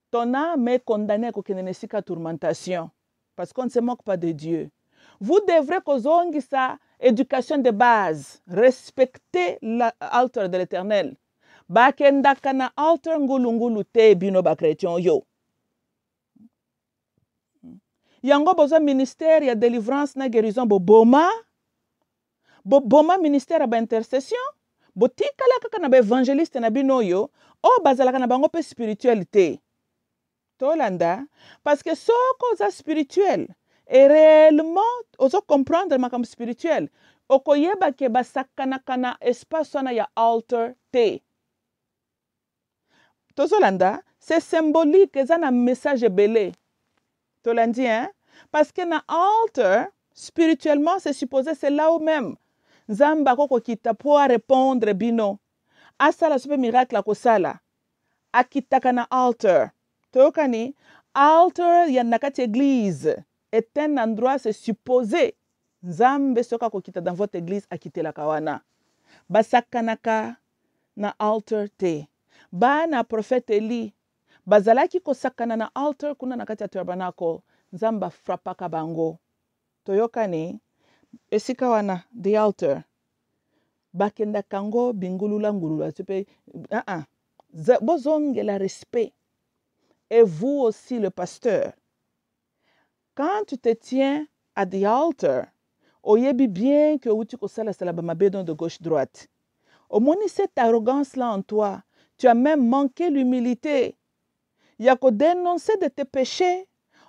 ton âme est condamnée à kokenenesika tourmentation. Parce qu'on ne se moque pas de Dieu. Vous devrez kozongi sa éducation de base. Respecter l'altar de l'Éternel. Bakendaka na altar ngulu te bino ba chrétien yo. Yango bozo ministère ya délivrance na guérison boboma. Boboma ministère ba intercession. Botikala kaka na ba évangéliste na bino yo. O bazalaka na bango pe spiritualité. Tolanda, parce que ce cause spirituel est réellement, ozo comprendre ma comme spirituel. Okoyeba ke basakana kana espace na ya altar te. Tozolanda, c'est symbolique, ça un message belé. Tolandi, hein? Parce que na altar, spirituellement, c'est supposé, c'est là où même. Zamba koko kita pour répondre bino. Asala super miracle la kosala. Akitaka na altar. Tokani, altar ya nakati église est un endroit, c'est supposé. Nzambe soka kokita dans votre église akite la kawana. Basakanaka na altar te. Bana prophète Eli. Bazalaki kosakana na altar kuna nakati ya tabernacle. Nzamba frapaka bango. Toyokani, esika wana, the altar. Bakenda kango bingulula ngulula. Bozonge la respect. Et vous aussi, le pasteur. Quand tu te tiens à the altar, oyebi bien que tu kosala salabama bédon de gauche-droite. Au moins, cette arrogance-là en toi, tu as même manqué l'humilité. Il y a qu'au dénoncer de tes péchés.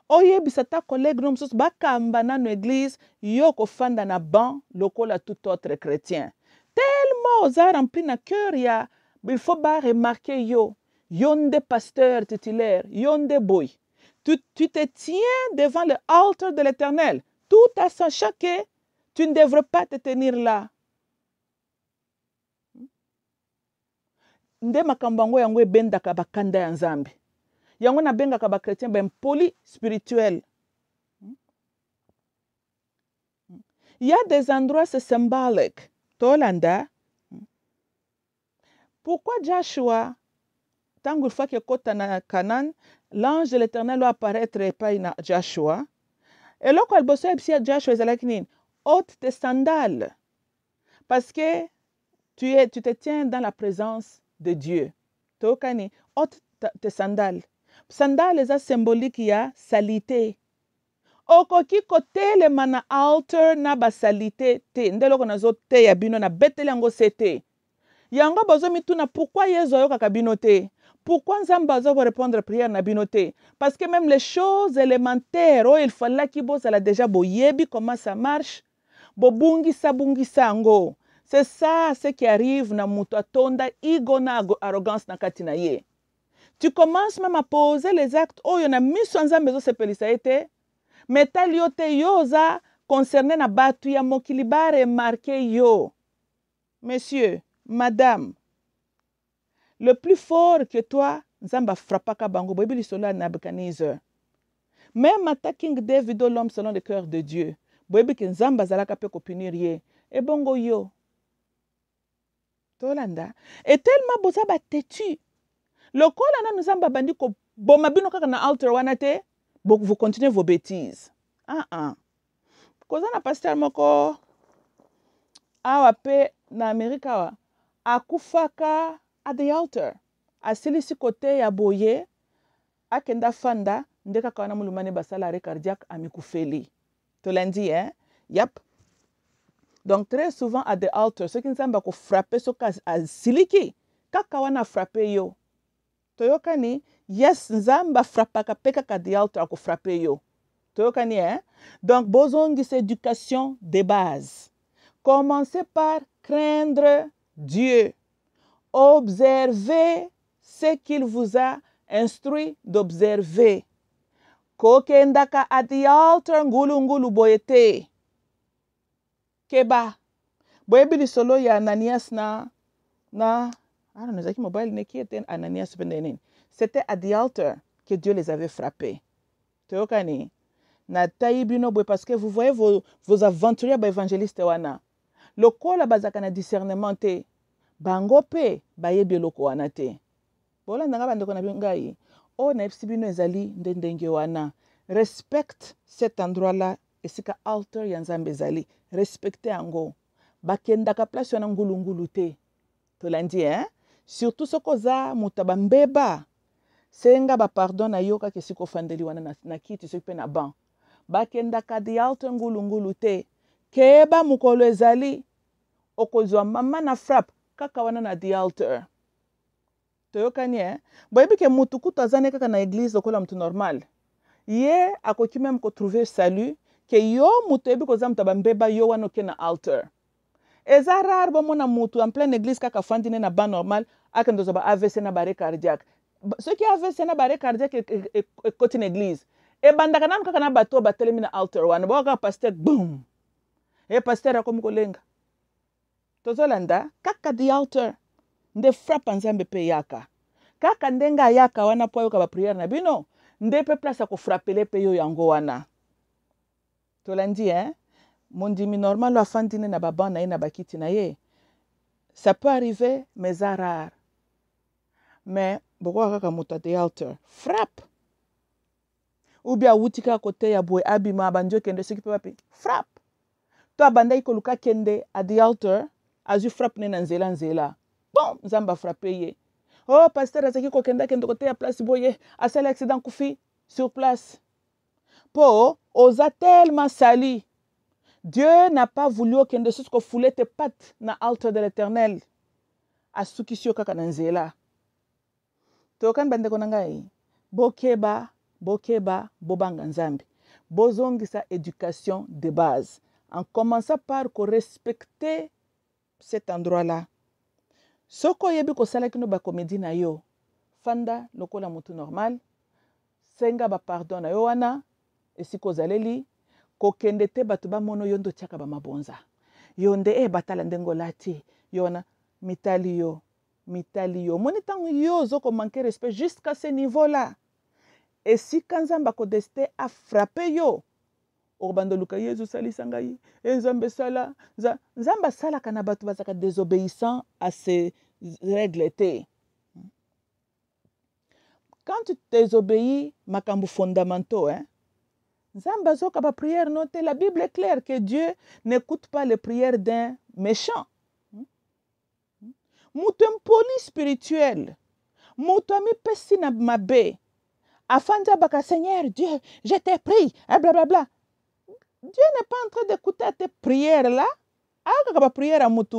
Oyebi sa ta collègue nom sos bakamba na no église, yo ko fanda na ban, lokola tout autre chrétien. Tellement aux a rempli na cœur ya, il faut pas remarquer yo. Yonde pasteur titulaire, yonde boy. Tu te tiens devant le altar de l'Éternel, tout en sachant que tu ne devrais pas te tenir là. Nde makambango yango ebendaka bakanda ya Nzambe. Yango na bengaka ba chrétien ben poli spirituel. Il y a des endroits c'est symbolique. Tolanda. Pourquoi Joshua tant fois que kota na Canaan, l'ange de l'Éternel doit apparaître et pas na Joshua. Et là quand il bosse à Joshua zalakinin, ôte tes sandales. Parce que tu te tiens dans la présence de Dieu. Tokani, ôte tes sandales. Sandales est symbolique ya salité. Okoki kote le mana altar na ba salité te. Ndelo ko nazo te ya bino na betele yango sete. Yango bozo mituna pourquoi yezo yo kaka bino te? Pourquoi Nzamba va répondre à prière na bino te? Parce que même les choses élémentaires, oh, il fallait qu'il bosse la déjà boyebi comment ça marche. Bobungisa bungisa ango. C'est ça ce qui arrive na muto atonda ego na arrogance na katina ye. Tu commences même à poser les actes. Oh, il y en a mis sur Nzamba se pelisa ete. Mais tal yo te yoza concerné na batu ya mokilibare marqué yo. Monsieur, madame, le plus fort que toi, Nzamba frappaka bango boyebi solo na Nebuchadnezzar. Même à King David, l'homme selon le cœur de Dieu, boyebi que Nzamba zalaka pe ko punir ye. Et bongo yo. Tolanda. Et tellement boza ba têtu. Le kola na Nzamba bandi ko boma bino kaka na altar wana te, vous continuez vos bêtises. Koza na pasteur moko awa pe na Amerika wa akufaka at the altar. Asilisi kote ya boye akenda fanda ndeka kawana mulumane basala arrêt cardiaque amikufeli. Tolandi, hein? Yep. Donc très souvent à the altar, ceux qui ne savent pas frapper ce cas asiliki, kakawana frapper yo. Toyokani, yes, Nzamba frappaka peka ka the altar ko frapper yo. Toyokani, hein? Donc besoin de cette éducation de base. Commencez par craindre Dieu. Observez ce qu'il vous a instruit d'observer. Kokendaka at the altar ngulu boyete. Keba. Boyebi solo ya Ananias na I don't know, Zaki Mobile ne qui était Ananias Bendenin. C'était at the altar que Dieu les avait frappés. Teokani. Na taibino boy parce que vous voyez vos aventuriers évangélistes wana. Loko la bazaka na discernement te. Bango pe bayebi loko wana te. Bola ndanga bandeko na bingai. O na bino ezali ndenge wana. Respecte cet endroit-là et sika altar ya Nzambe ezali. Respectez ango. Bakendaka place wana ngulu te. Tolandi, hein? Surtout ce koza mutabambeba. Senga ba pardon na yoka ke siko fandeli wana na kiti sope na ban. Bakendaka di altar ngulu te. Keba mukolo ezali. Okozwa mama na frappe kaka wana na the altar. toyokani boyebi ke mutu kutu azane kaka na église lokola mutu normal ye akoki même trouver salut ke yo mutu yebi koza mutu bambeba yo wana oke na altar eza rare bomona mutu en pleine église kaka fandi ne na ban normal akende kozwa ba AVC na bare cardiaque soki AVC na bare cardiaque ekoti na église ebandaka nanu kaka na bato batelemi na altar wana boka pasteur boum pasteur akomi kolenga tozolanda kaka di altar nde frappe nzambe pe yaka kaka ndenga yaka wana po yoka ba prière na bino nde pe place ko frappele pe yo yango wana tolandi mondimi normal afandi ne na babana ye na bakiti na ye ça peut arriver mais c'est rare mais boko kaka muta de altar frappe ou bien wutika kote ya boy abima banjo kende soki pe wapi frappe to abanda ikoluka kende a the altar azu frappe ne na nzela bon nzamba frappe ye oh pasteur azaki kokenda kende kote ya place boye asala accident kufi sur place po oza tellement sali Dieu n'a pas voulu que de ce qu'on foulait tes pattes na altar de l'Éternel asukisio kaka na nzela tokan bande konangai bokeba bobanga nzambe bozongisa éducation de base en commençant par respecter cet endroit-là soko yebi ko sala kino ba comédie na yo fanda lokola mutu normal senga ba pardon na yo wana esiko zaleli kokende te bato bamono yo ndo tiaka ba mabonza yo nde batala ndengo lati yona mitali yo moni tango yo zoko manquer respect jusqu'à ce niveau-là et si kanzamba ko deste a frappé yo obando luka Yesu salisa ngai nzambe sala nzamba sala kana bato bazaka désobéissant à ces règles te quand tu désobéis makambu fondamentaux nzamba zoka ba prière note la Bible est claire que Dieu n'écoute pas les prières d'un méchant mutu impoli spirituel mutu ami pesi na mabe afanja baka Seigneur Dieu je t'ai pris blablabla Dieu n'est pas en train d'écouter tes prières là aka ba prière à mutu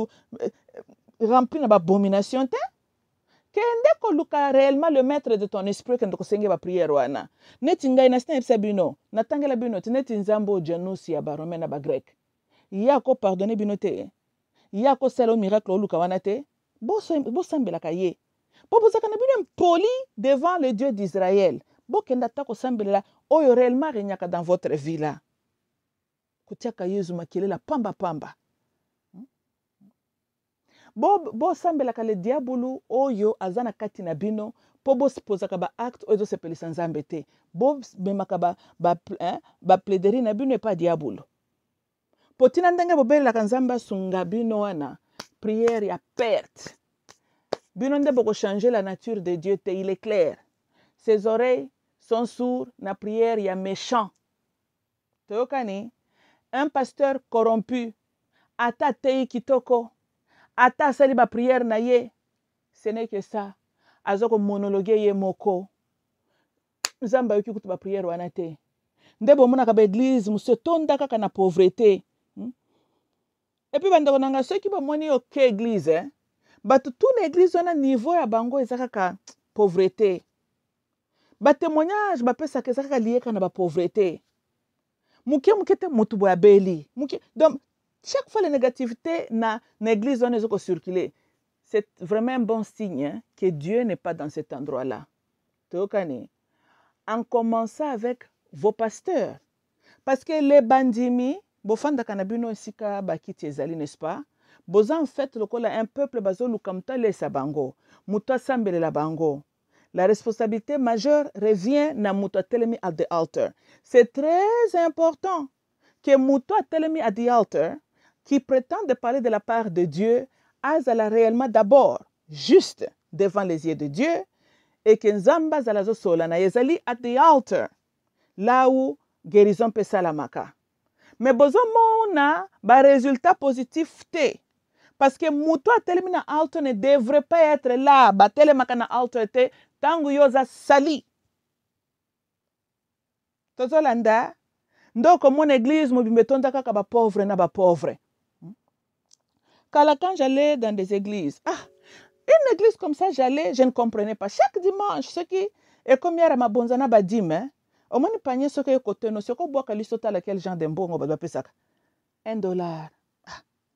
rempli na abomination te kende ko luka réellement le maître de ton esprit kende ko senge ba prière wana neti ngai na sina ebisa bino natangela bino neti nzambo janus ya ba romain na ba grec ya ko pardonner bino te ya ko sala miracle o luka wana te bo sambelaka ye po bozaka na bino poli devant le Dieu d'Israël bo kenda ta ko sambelela oyo réellement renyaka dans votre vie là kutiaka Yesu makelela pamba bo sambelaka le diabolo oyo azana kati na bino po bo posaka ba acte oyo sepelisa nzambe te bo memaka ba plaiderie na bino pas diabolo potina ndenge bobelaka nzambe sunga bino wana prière ya perte bino nde boko changer la nature de Dieu te il est clair ses oreilles sont sourdes na prière ya méchant toyokani un pasteur corrompu ata tei kitoko ata sali ba prière na ye ce n'est que ça azoko monologuer ye moko nzamba yoki kutu ba prière wana te nde bomona ka ba église muso tonda kaka na pauvreté et puis bandako nanga ceux qui bomoni ok église bato tout na église wana niveau ya bango ezaka ka pauvreté ba témoignage ba pesa ke ezaka lié kana ba pauvreté muke te mutu bo abeli muke donc chaque fois la négativité na l'église on est circuler c'est vraiment un bon signe que Dieu n'est pas dans cet endroit-là tokani en commençant avec vos pasteurs parce que les bandimi bofanda kanabino sika bakiti ezali n'est-ce pas boza en fait lokola un peuple bazo lukamta lesa bango muta sambele la bango la responsabilité majeure revient na muta telemi at the altar c'est très important que muta telemi at the altar qui prétend de parler de la part de Dieu azala réellement d'abord juste devant les yeux de Dieu et que nzamba zala zo sola na ezali at the altar là où guérison peut salamaka mais bozo mona ba résultat positif te parce que muto atelemi na altar ne devrait pas être là ba telemaka na altar te tangu yoza sali tozolanda ndoko mon église mobimbe tonda kaka ba pauvre na ba pauvre. Quand j'allais dans des églises, Une église comme ça, j'allais, je ne comprenais pas. Chaque dimanche, ce qui est comme yara ma bonzana badime, au moins panier ce qui est côté, no, ce qu'on boit kalisota laquelle Jean Dembongo va pesaka. $1. Ah,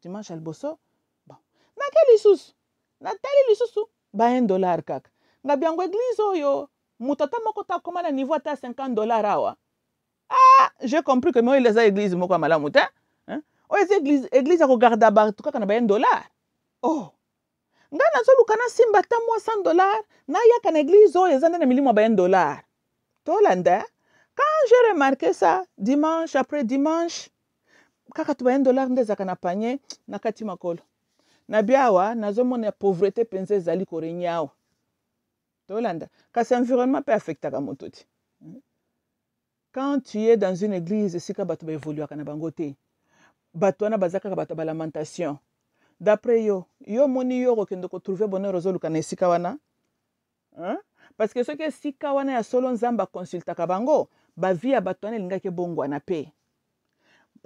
dimanche al bosso. Bon. Na quel isusu? Na tali lisusu? Ba $1 kak. Nga biango église oyo, mutata moko ta koma na niveau ta $50 awa. Ah, j'ai compris que moi les églises moko malamuta. Hein? O église ko garda ba to kaka na ba $1. Oh. Nga nazoluka na simba ta mwa $100 na yaka na église oyo eza nde na milimo ba $1. Tolanda. Quand j'ai remarqué ça, dimanche après dimanche, kaka tu ba $1 nde zaka na panier na kati makolo. Na biawa nazomona pauvreté penze ezali korenyao. Tolanda. Kasi environnement peut affecter ka motuti. Quand tu es dans une église, sika bato ba évoluer kana bangote. Bato wana bazaka bato ba lamentation. D'après yo moni yo kokende ko trouver bonheur ozoluka na esika wana. Hein? Parce que ce que sika wana ya solo nzamba consulta ka bango, ba vie ya bato wana elingaki bongwana pe.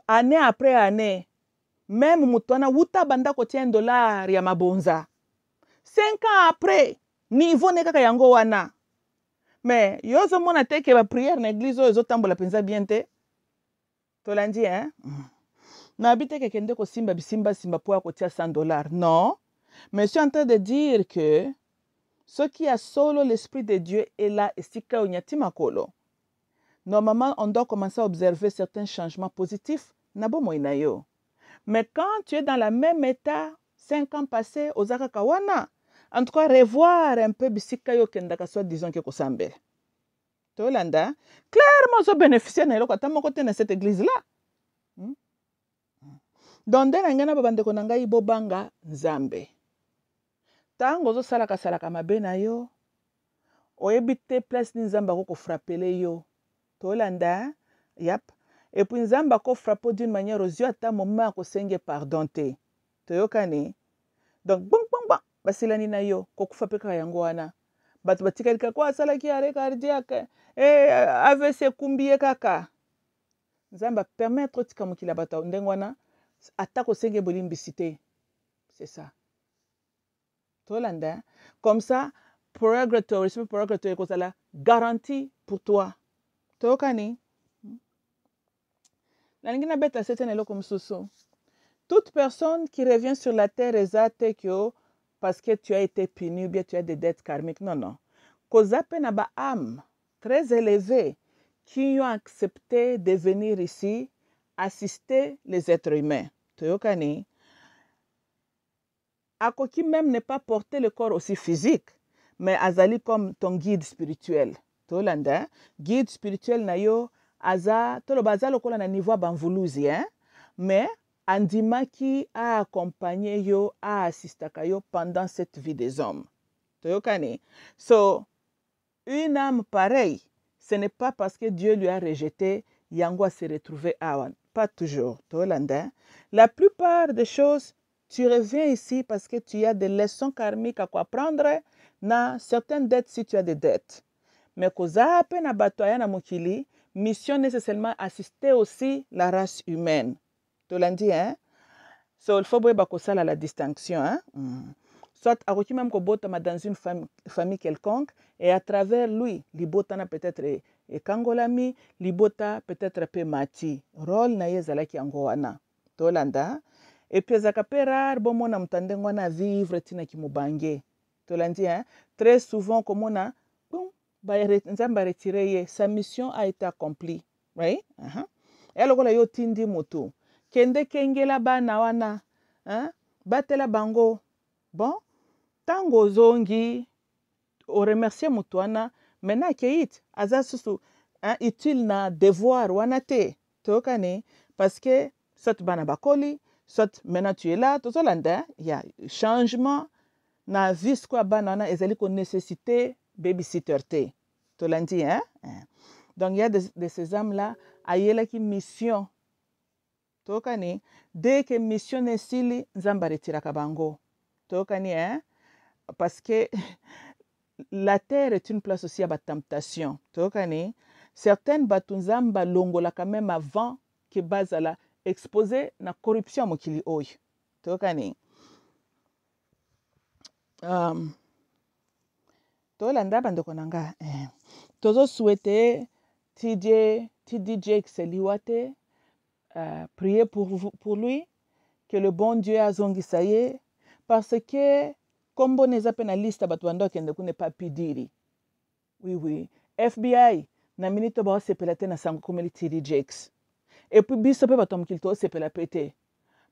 Année après année, même mutu wana wuta banda ko tia $1 ya mabonza. 5 ans après, niveau ne kaka yango wana. Mais yo zo mona te ke ba prière na église oyo ezotambola penza bien te. Tolandi hein? Na bite ke kende ko simba bisimba simba po ko tia $100. Non. Mais je suis en train de dire que ce qui a solo l'esprit de Dieu est là estika onyati makolo. Normalement, on doit commencer à observer certains changements positifs na bomo ina yo. Mais quand tu es dans le même état 5 ans passés aux Kawana, en tout cas revoir un peu bisika yo kendaka soit disons que kosambela. Tolanda, clairement so bénéficier na eloko atamo côté na cette église là. Donc nde na ngana babandeko na ngai bobanga nzambe. Tango zo salaka mabe na yo, oyebi te place ni nzamba ko frappele yo. Tolanda, yap. Et puis nzamba ko frappo d'une manière aux yeux ata moment ko senge pardon te. Toyokani. Donc bong basilani na yo ko kufa pe ka yango wana. Bato batikali ka kwa sala ki arrêt cardiaque. AVC kumbiye kaka. Nzamba permettre tika mokila bato ndengwana ata ko senge bolimbisité. C'est ça. Tolanda. Comme ça, progrès ko sala garantie pour toi. Toyokani. Toute personne qui revient sur la terre est parce que tu as été puni ou bien tu as des dettes karmiques. Non, non. Kozape na ba âme très élevée qui ont accepté de venir ici assister les êtres humains. Toyokani. Akoki même ne pas porter le corps aussi physique, mais azali comme ton guide spirituel. Tolanda, guide spirituel na yo aza tolo baza lokola na niveau banvuluzi hein, mais andimaki a accompagné yo a assistaka yo pendant cette vie des hommes. Toyokani. So une âme pareille, ce n'est pas parce que Dieu lui a rejeté yango a se retrouver awan, pas toujours. Tolanda. La plupart des choses tu reviens ici parce que tu as des leçons karmiques à quoi apprendre na certaines dettes si tu as des dettes. Mais koza pe na bato ya na mokili, mission nécessairement assister aussi la race humaine. Tolandi hein? So il faut boyeba kosala la distinction hein? Soit akoki même kobotama dans une famille quelconque et à travers lui, libota peut-être et kangolami, libota peut-être pe mati. Rôle na yezalaki yango wana. Tolanda. Et puis, rare, bon, mon amtandengwana vivre tina kimubange. Tolandi, hein? Très souvent, comme on a, bon, sa mission a été accomplie. Right? Et alors, yo tindi moto. Kende kengela ba na wana. Batela bango. Bon, tango zongi, o remercier mutuana, maintenant keit, azasusu, utile na devoir wana te. Tokane, parce que, sot bana bakoli, soit maintenant tu es là, tout ça il y a changement na vie quoi banana ezali ko nécessité babysitter te. To lundi hein? Donc il y a de ces âmes là ayela ki mission. To kani dès que mission esili nzamba retira kabango. To kani hein? Parce que la terre est une place aussi à la temptation. To kani certaines batunzamba longola quand même avant que bazala exposé na corruption mokili oyo. Tokani. tolanda bandeko na nga tozo souhaiter TD Jakes liwa te, prier pour lui que le bon Dieu azongisa ye parce que kombo neza pe na liste bato bando akende kune pa P. Oui FBI na minute ba sepela te na sango komeli TD Jakes et puis biso pe bato mokili to sepela pe te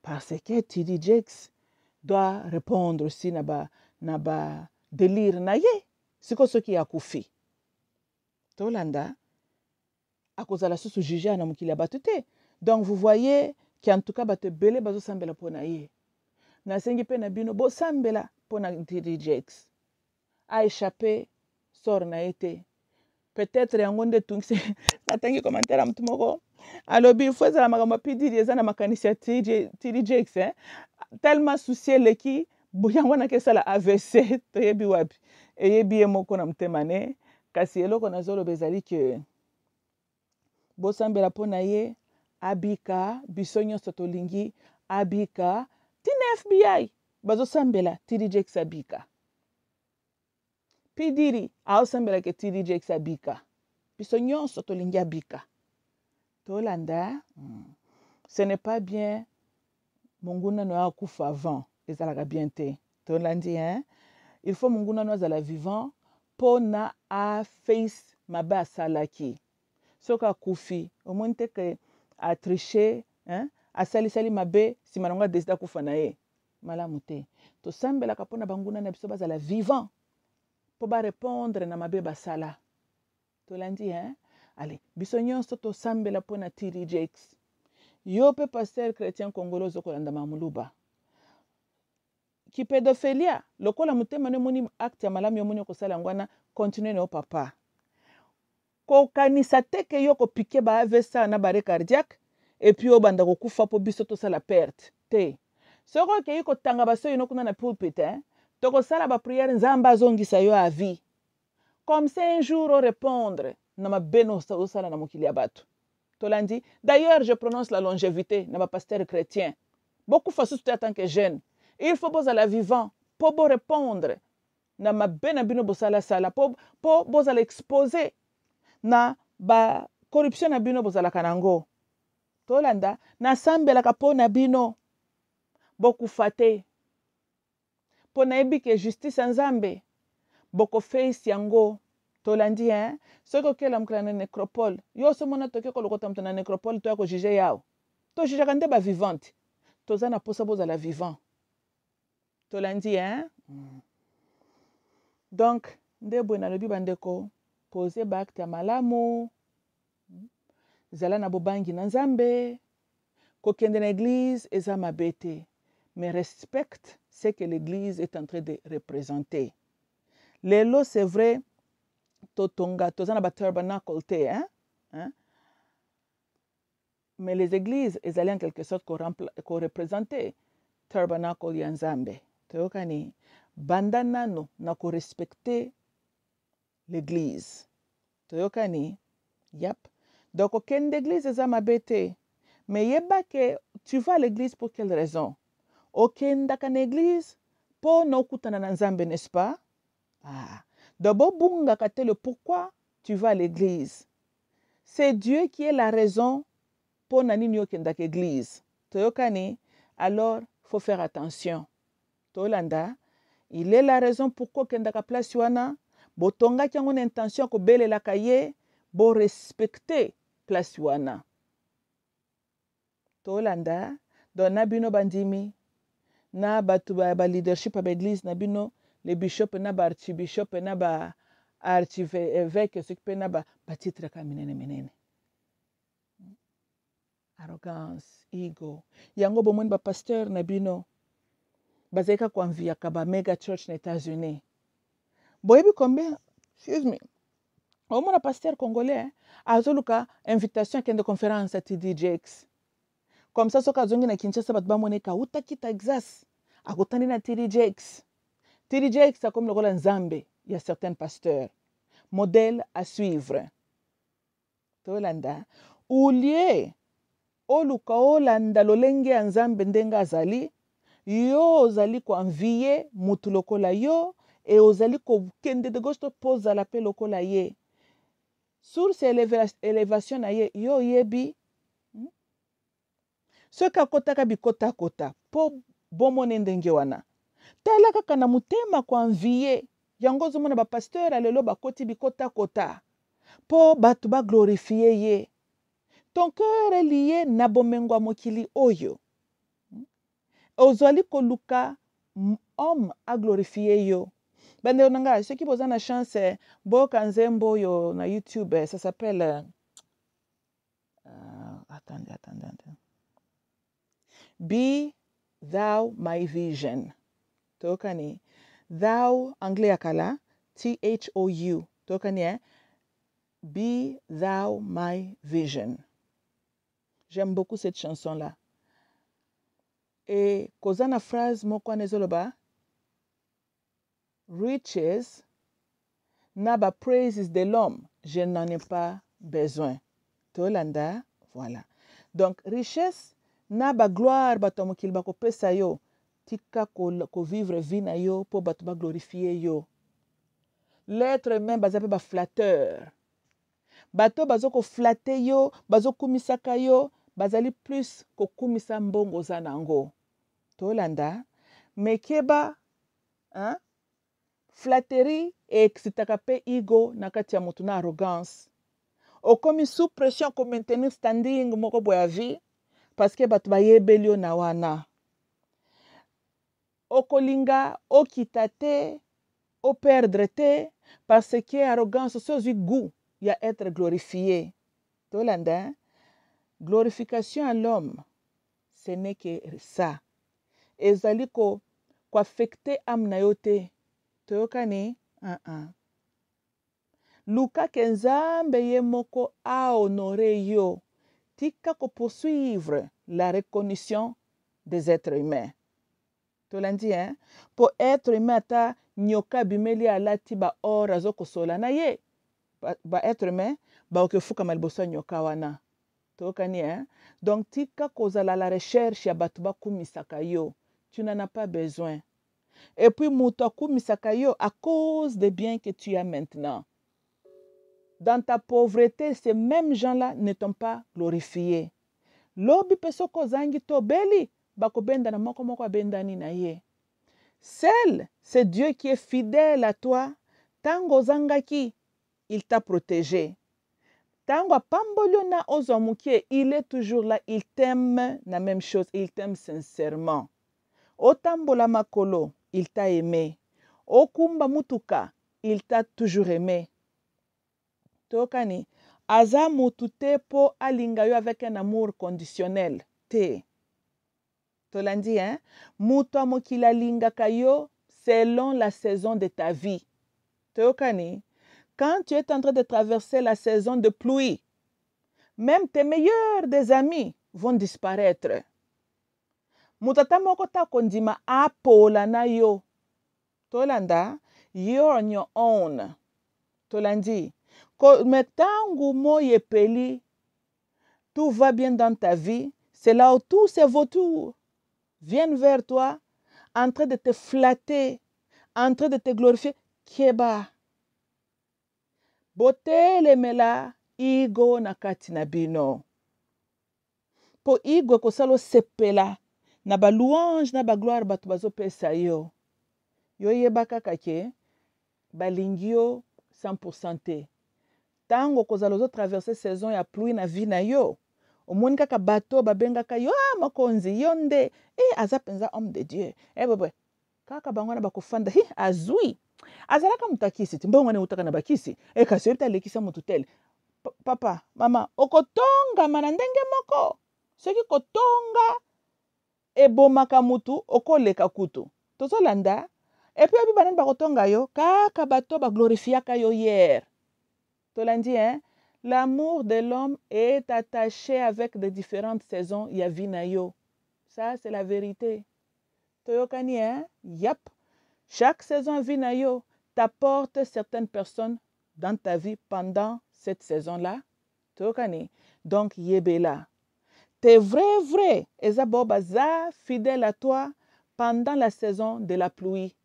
parce que TD Jakes doit répondre aussi na ba délire na ye siko soki akufi tolanda akozala susu juge na mokili ya bato te. Donc vous voyez qu'en tout cas bato ebele bazosambela mpo na ye. Nasengi mpe na bino bosambela mpo na TD Jakes aéchappé sort na ye te. Peut-être yango nde tungisi natangi commentaire ya mutu moko alobi il faut ezala makambo ya pidiri eza na makanisi ya TD Jakes tellement souci eleki yango wana kesala AVC toyebi wapi eyebi ye moko na motema ne kasi eloko nazoloba ezali ke bosambela mpo na ye abika biso nyonso tolingi abika tina FBI bazosambela TD Jakes abika pidiri aosambela ke TD Jakes abika biso nyonso tolingi abika tolanda ce n'est pas bien monguna no akufa avant ezalaka bien te tolandi il faut monguna no azala vivant mpo na aface mabe asalaki soki akufi omoni te ke atriche asalisali mabe nsima nango adesida kufa na ye malamu te tosambelaka mpo na banguna na biso bazala vivant mpo barépondre na mabe basala tolandi ale biso nyonso tosambela mpo na TD Jakes yo mpe pasteur chrétien congolais ozokolanda mamuluba kipédophilia lokola motema no emoni acte ya malamu yomoni okosala yango wana continue na yo papa kokanisa te ke yo kopike ba AVC na bare cardiaque epuis obanda kokufa mpo biso tosala perte te soki okei kotanga basoyi no kuna na pulpit tokosala bapriere nzambe azongisa yo à vie comme ça un jour orépondre na mabe no osala na mokili ya bato tolandi. D'ailleurs je prononce la longévité na bapasteur chrétien bokufa susu te en tant que jeune il faut bozala vivant mpo borépondre na mabe na bino bosalasala mpo bozala exposé na bacorruption na bino bozalaka nango tolanda nasambelaka mpo na bino bokufa te mpo nayebi ke justice ya nzambe bokofeisi yango tolandi soki okelamukela na nécropole yo osomona toke kolokota moto na nécropole toya kojuge yawo tojujaka nde bavivante toza na posa bozala vivant tolandi donc nde boye nalobi bandeko poze baacte ya malamu zala na bobangi na nzambe kokende na église eza mabe te mais respecte ce que l'église est en train de représenter lelo c'est vrai totonga toza na batabernacle te mais les églises ezali en quelque sorte koreprésente tabernacle ya nzambe toyokani banda nano na korespecte l'église toyokani yap donc okende église eza mabe te mais yeba ke tu vas à l'église pour quelle raison okendaka na église mpo na okutana na nzambe n'est-ce pas donc bobungaka te le pourquoi tu vas à l'église c'est Dieu qui est la raison mpo na nini okendaka église toyokani alors faut faire attention tolanda il est la raison pourquoi okendaka place wana botongaki yango na intention kobelelaka ye borespecte place wana tolanda donc na bino bandimi na bato leadership ya baeglise na bino les bishops na baarchibishop na baarchivêque soki mpe na batitre ka minene arrogance ego yango bomoni bapasteur na bino bazali kaka koanviaka bamega church na États-Unis boyebi combien excuse me omona pasteur congolais azoluka invitation akende conférence ya TD Jakes comme ça soki azongi na Kinshasa bato bamoneka utaki Texas akotani na TD Jakes akomi lokola nzambe ya certains pasteurs modèle à suivre tolanda ulie oluka olanda lolenge ya nzambe ndenge azali yo ozali koenvie mutu lokola yo e ozali kokende de gauche to pozala pe lokola ye. Source élévation na ye yo oyebi soki akotaka bikota-kota mpo bomone ndenge wana tala kaka na motema koenvie yango ozomona bapasteur alelo bakoti bikota-kota mpo bato baglorifie ye. Ton cœur est lié na bomengo ya mokili oyo. Ozali koluka homme aglorifie yo. Bandeko na ngai, soki boza na chance boyoka nzembo oyo na YouTube, ça s'appelle attendez. Be thou my vision. Tokani. Thou, anglais ya kala, THOU. Tokani, Be thou my vision. J'aime beaucoup cette chanson-là. Et kozana phrase moko nezoloba, riches naba praises de l'homme, je n'en ai pas besoin. Tolanda, voilà. Donc richesse naba gloire bato mokili bakopesa yo, tika ko vivre vie na yo po bato ba glorifier yo. L'être humain baza pe ba flatteur. Bato bazo ko flatter yo, bazo kumisaka yo, bazali plus ko kumisa mbongo za nango. Tolanda, mekeba, hein? Flatterie et excitaka pe ego na kati ya mutu na arrogance. Okomi sous pression ko maintenir standing moko boya vie parce que bato bayebeli yo na wana. Okolinga okita te, o perdre te parce que arrogance sozi goût ya être glorifié. Tolanda, glorification à l'homme, ce n'est que ça. Ezali ko affecter âme na yo te. Toyokani? Luka kenzambe ye moko a honoré yo. Tika ko poursuivre la reconnaissance des êtres humains. Tolandi, hein? Pour être humain ata nyoka bimeli alati ba or azoko sola na ye. Ba être humain ba okefuka maliboso nyoka wana. Toyokani, hein? Donc tika kozala la recherche ya bato bakumisaka yo. Tu n'en as pas besoin. Et puis, Moutaku Misakayo, à cause des biens que tu as maintenant. Dans ta pauvreté, ces mêmes gens-là ne t'ont pas glorifié. Lobi pesoko zangi to beli, bako benda na moko moko bendani na ye. Seul, c'est Dieu qui est fidèle à toi. Tango zangaki, il t'a protégé. Tango pambolio na ozomukie, il est toujours là, il t'aime la même chose, il t'aime sincèrement. Otambola makolo, il t'a aimé. Okumba mutuka, il t'a toujours aimé. Tokani, aza mutute po alinga yo avec un amour conditionnel. Te. Tolandi, hein? Muto mokila linga kayo selon la saison de ta vie. Tokani, quand tu es en train de traverser la saison de pluie, même tes meilleurs des amis vont disparaître. Mutata moko ta kondima apola na yo. Tolanda, you're on your own. Tolandi, metangu mo yepeli, tout va bien dans ta vie, c'est là où tous ces vautours viennent vers toi, en train de te flatter, en train de te glorifier. Keba. Bote le mela, igo na kati na bino. Po igo kosalo sepela. Na ba louange na ba gloire bato bazopesa yo. Yo yebaka kake balingi yo 100% te. Tango kozala ozo traverser saison ya pluie na vie na yo. Omoni kaka bato babengaka yo makonzi yo nde aza penza homme de Dieu. Bebe kaka bango na bakofanda azui. Azalaka mutakisi timbongo ne utaka na bakisi. Kasi yo lekisa mutu tel. Papa, mama, okotonga manandenge moko. Soki kotonga ebomaka mutu okoleka kutu. Tozolanda. Et puis abi banen bakotonga yo kaka bato ba glorifiaka yo hier. Tolandi, hein? L'amour de l'homme est attaché avec de différentes saisons ya vie na yo. Ça c'est la vérité. Toyokani, hein? Yap. Chaque saison vie na yo t'apporte certaines personnes dans ta vie pendant cette saison-là. Toyokani. Donc yebela. T'es vrai, eza bobaza fidèle à toi pendant la saison de la pluie.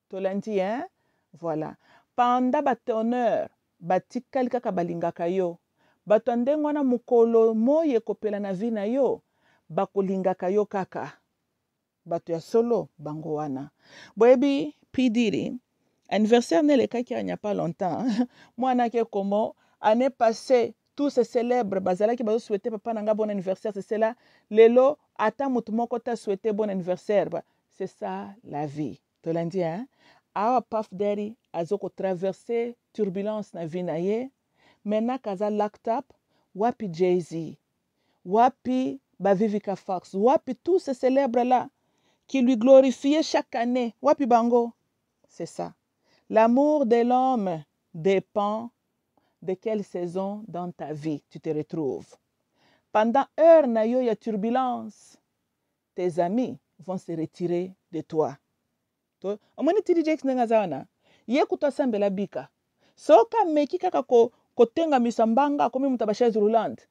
Tolandi, hein? Voilà. Pendant batoneur, batikali kaka balingaka yo. Bato ndenge wana mukolo moye kopela na vi na yo, bakolingaka yo kaka. Bato ya solo bango wana. Boyebi P. Diddy, anniversaire nelekaki il n'y a pas longtemps. Moi nake comment année passée tous ces célèbres bazalaki bazo souhaiter papa nanga bon anniversaire, c'est cela. Lelo ata mutu moko ta souhaiter bon anniversaire. C'est ça la vie. Tolandi, hein? Awa Puff Daddy azoko traverser turbulence na vie na ye. Maintenant kaza locked up, wapi Jay-Z, wapi Vivica Fox, wapi tous ces célèbres là qui lui glorifiaient chaque année, wapi bango. C'est ça. L'amour de l'homme dépend de quelle saison dans ta vie tu te retrouves. Pendant heure na yo ya turbulence, tes amis vont se retirer de toi. Omoni TD Jakes nenga zawana, ye kutosambela bika. Soka meki kaka kotenga misambanga komi muta ba chaise roulante.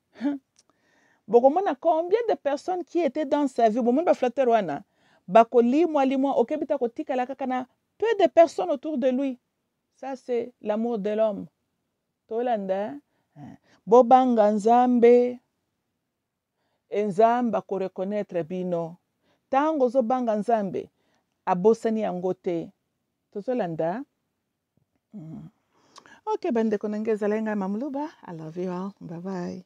Bokomona combien de personnes qui étaient dans sa vie, bomona ba flatteur wana, bako limwa okebita kotika la kaka na peu de personnes autour de lui. Ça c'est l'amour de l'homme. Tolanda, bobanga nzambe, nzamba ko reconnaître bino. Tango zo banga nzambe, abosani yango te. Tozolanda. Ok, bande konengeza lenga mamluba. I love you all. Bye bye.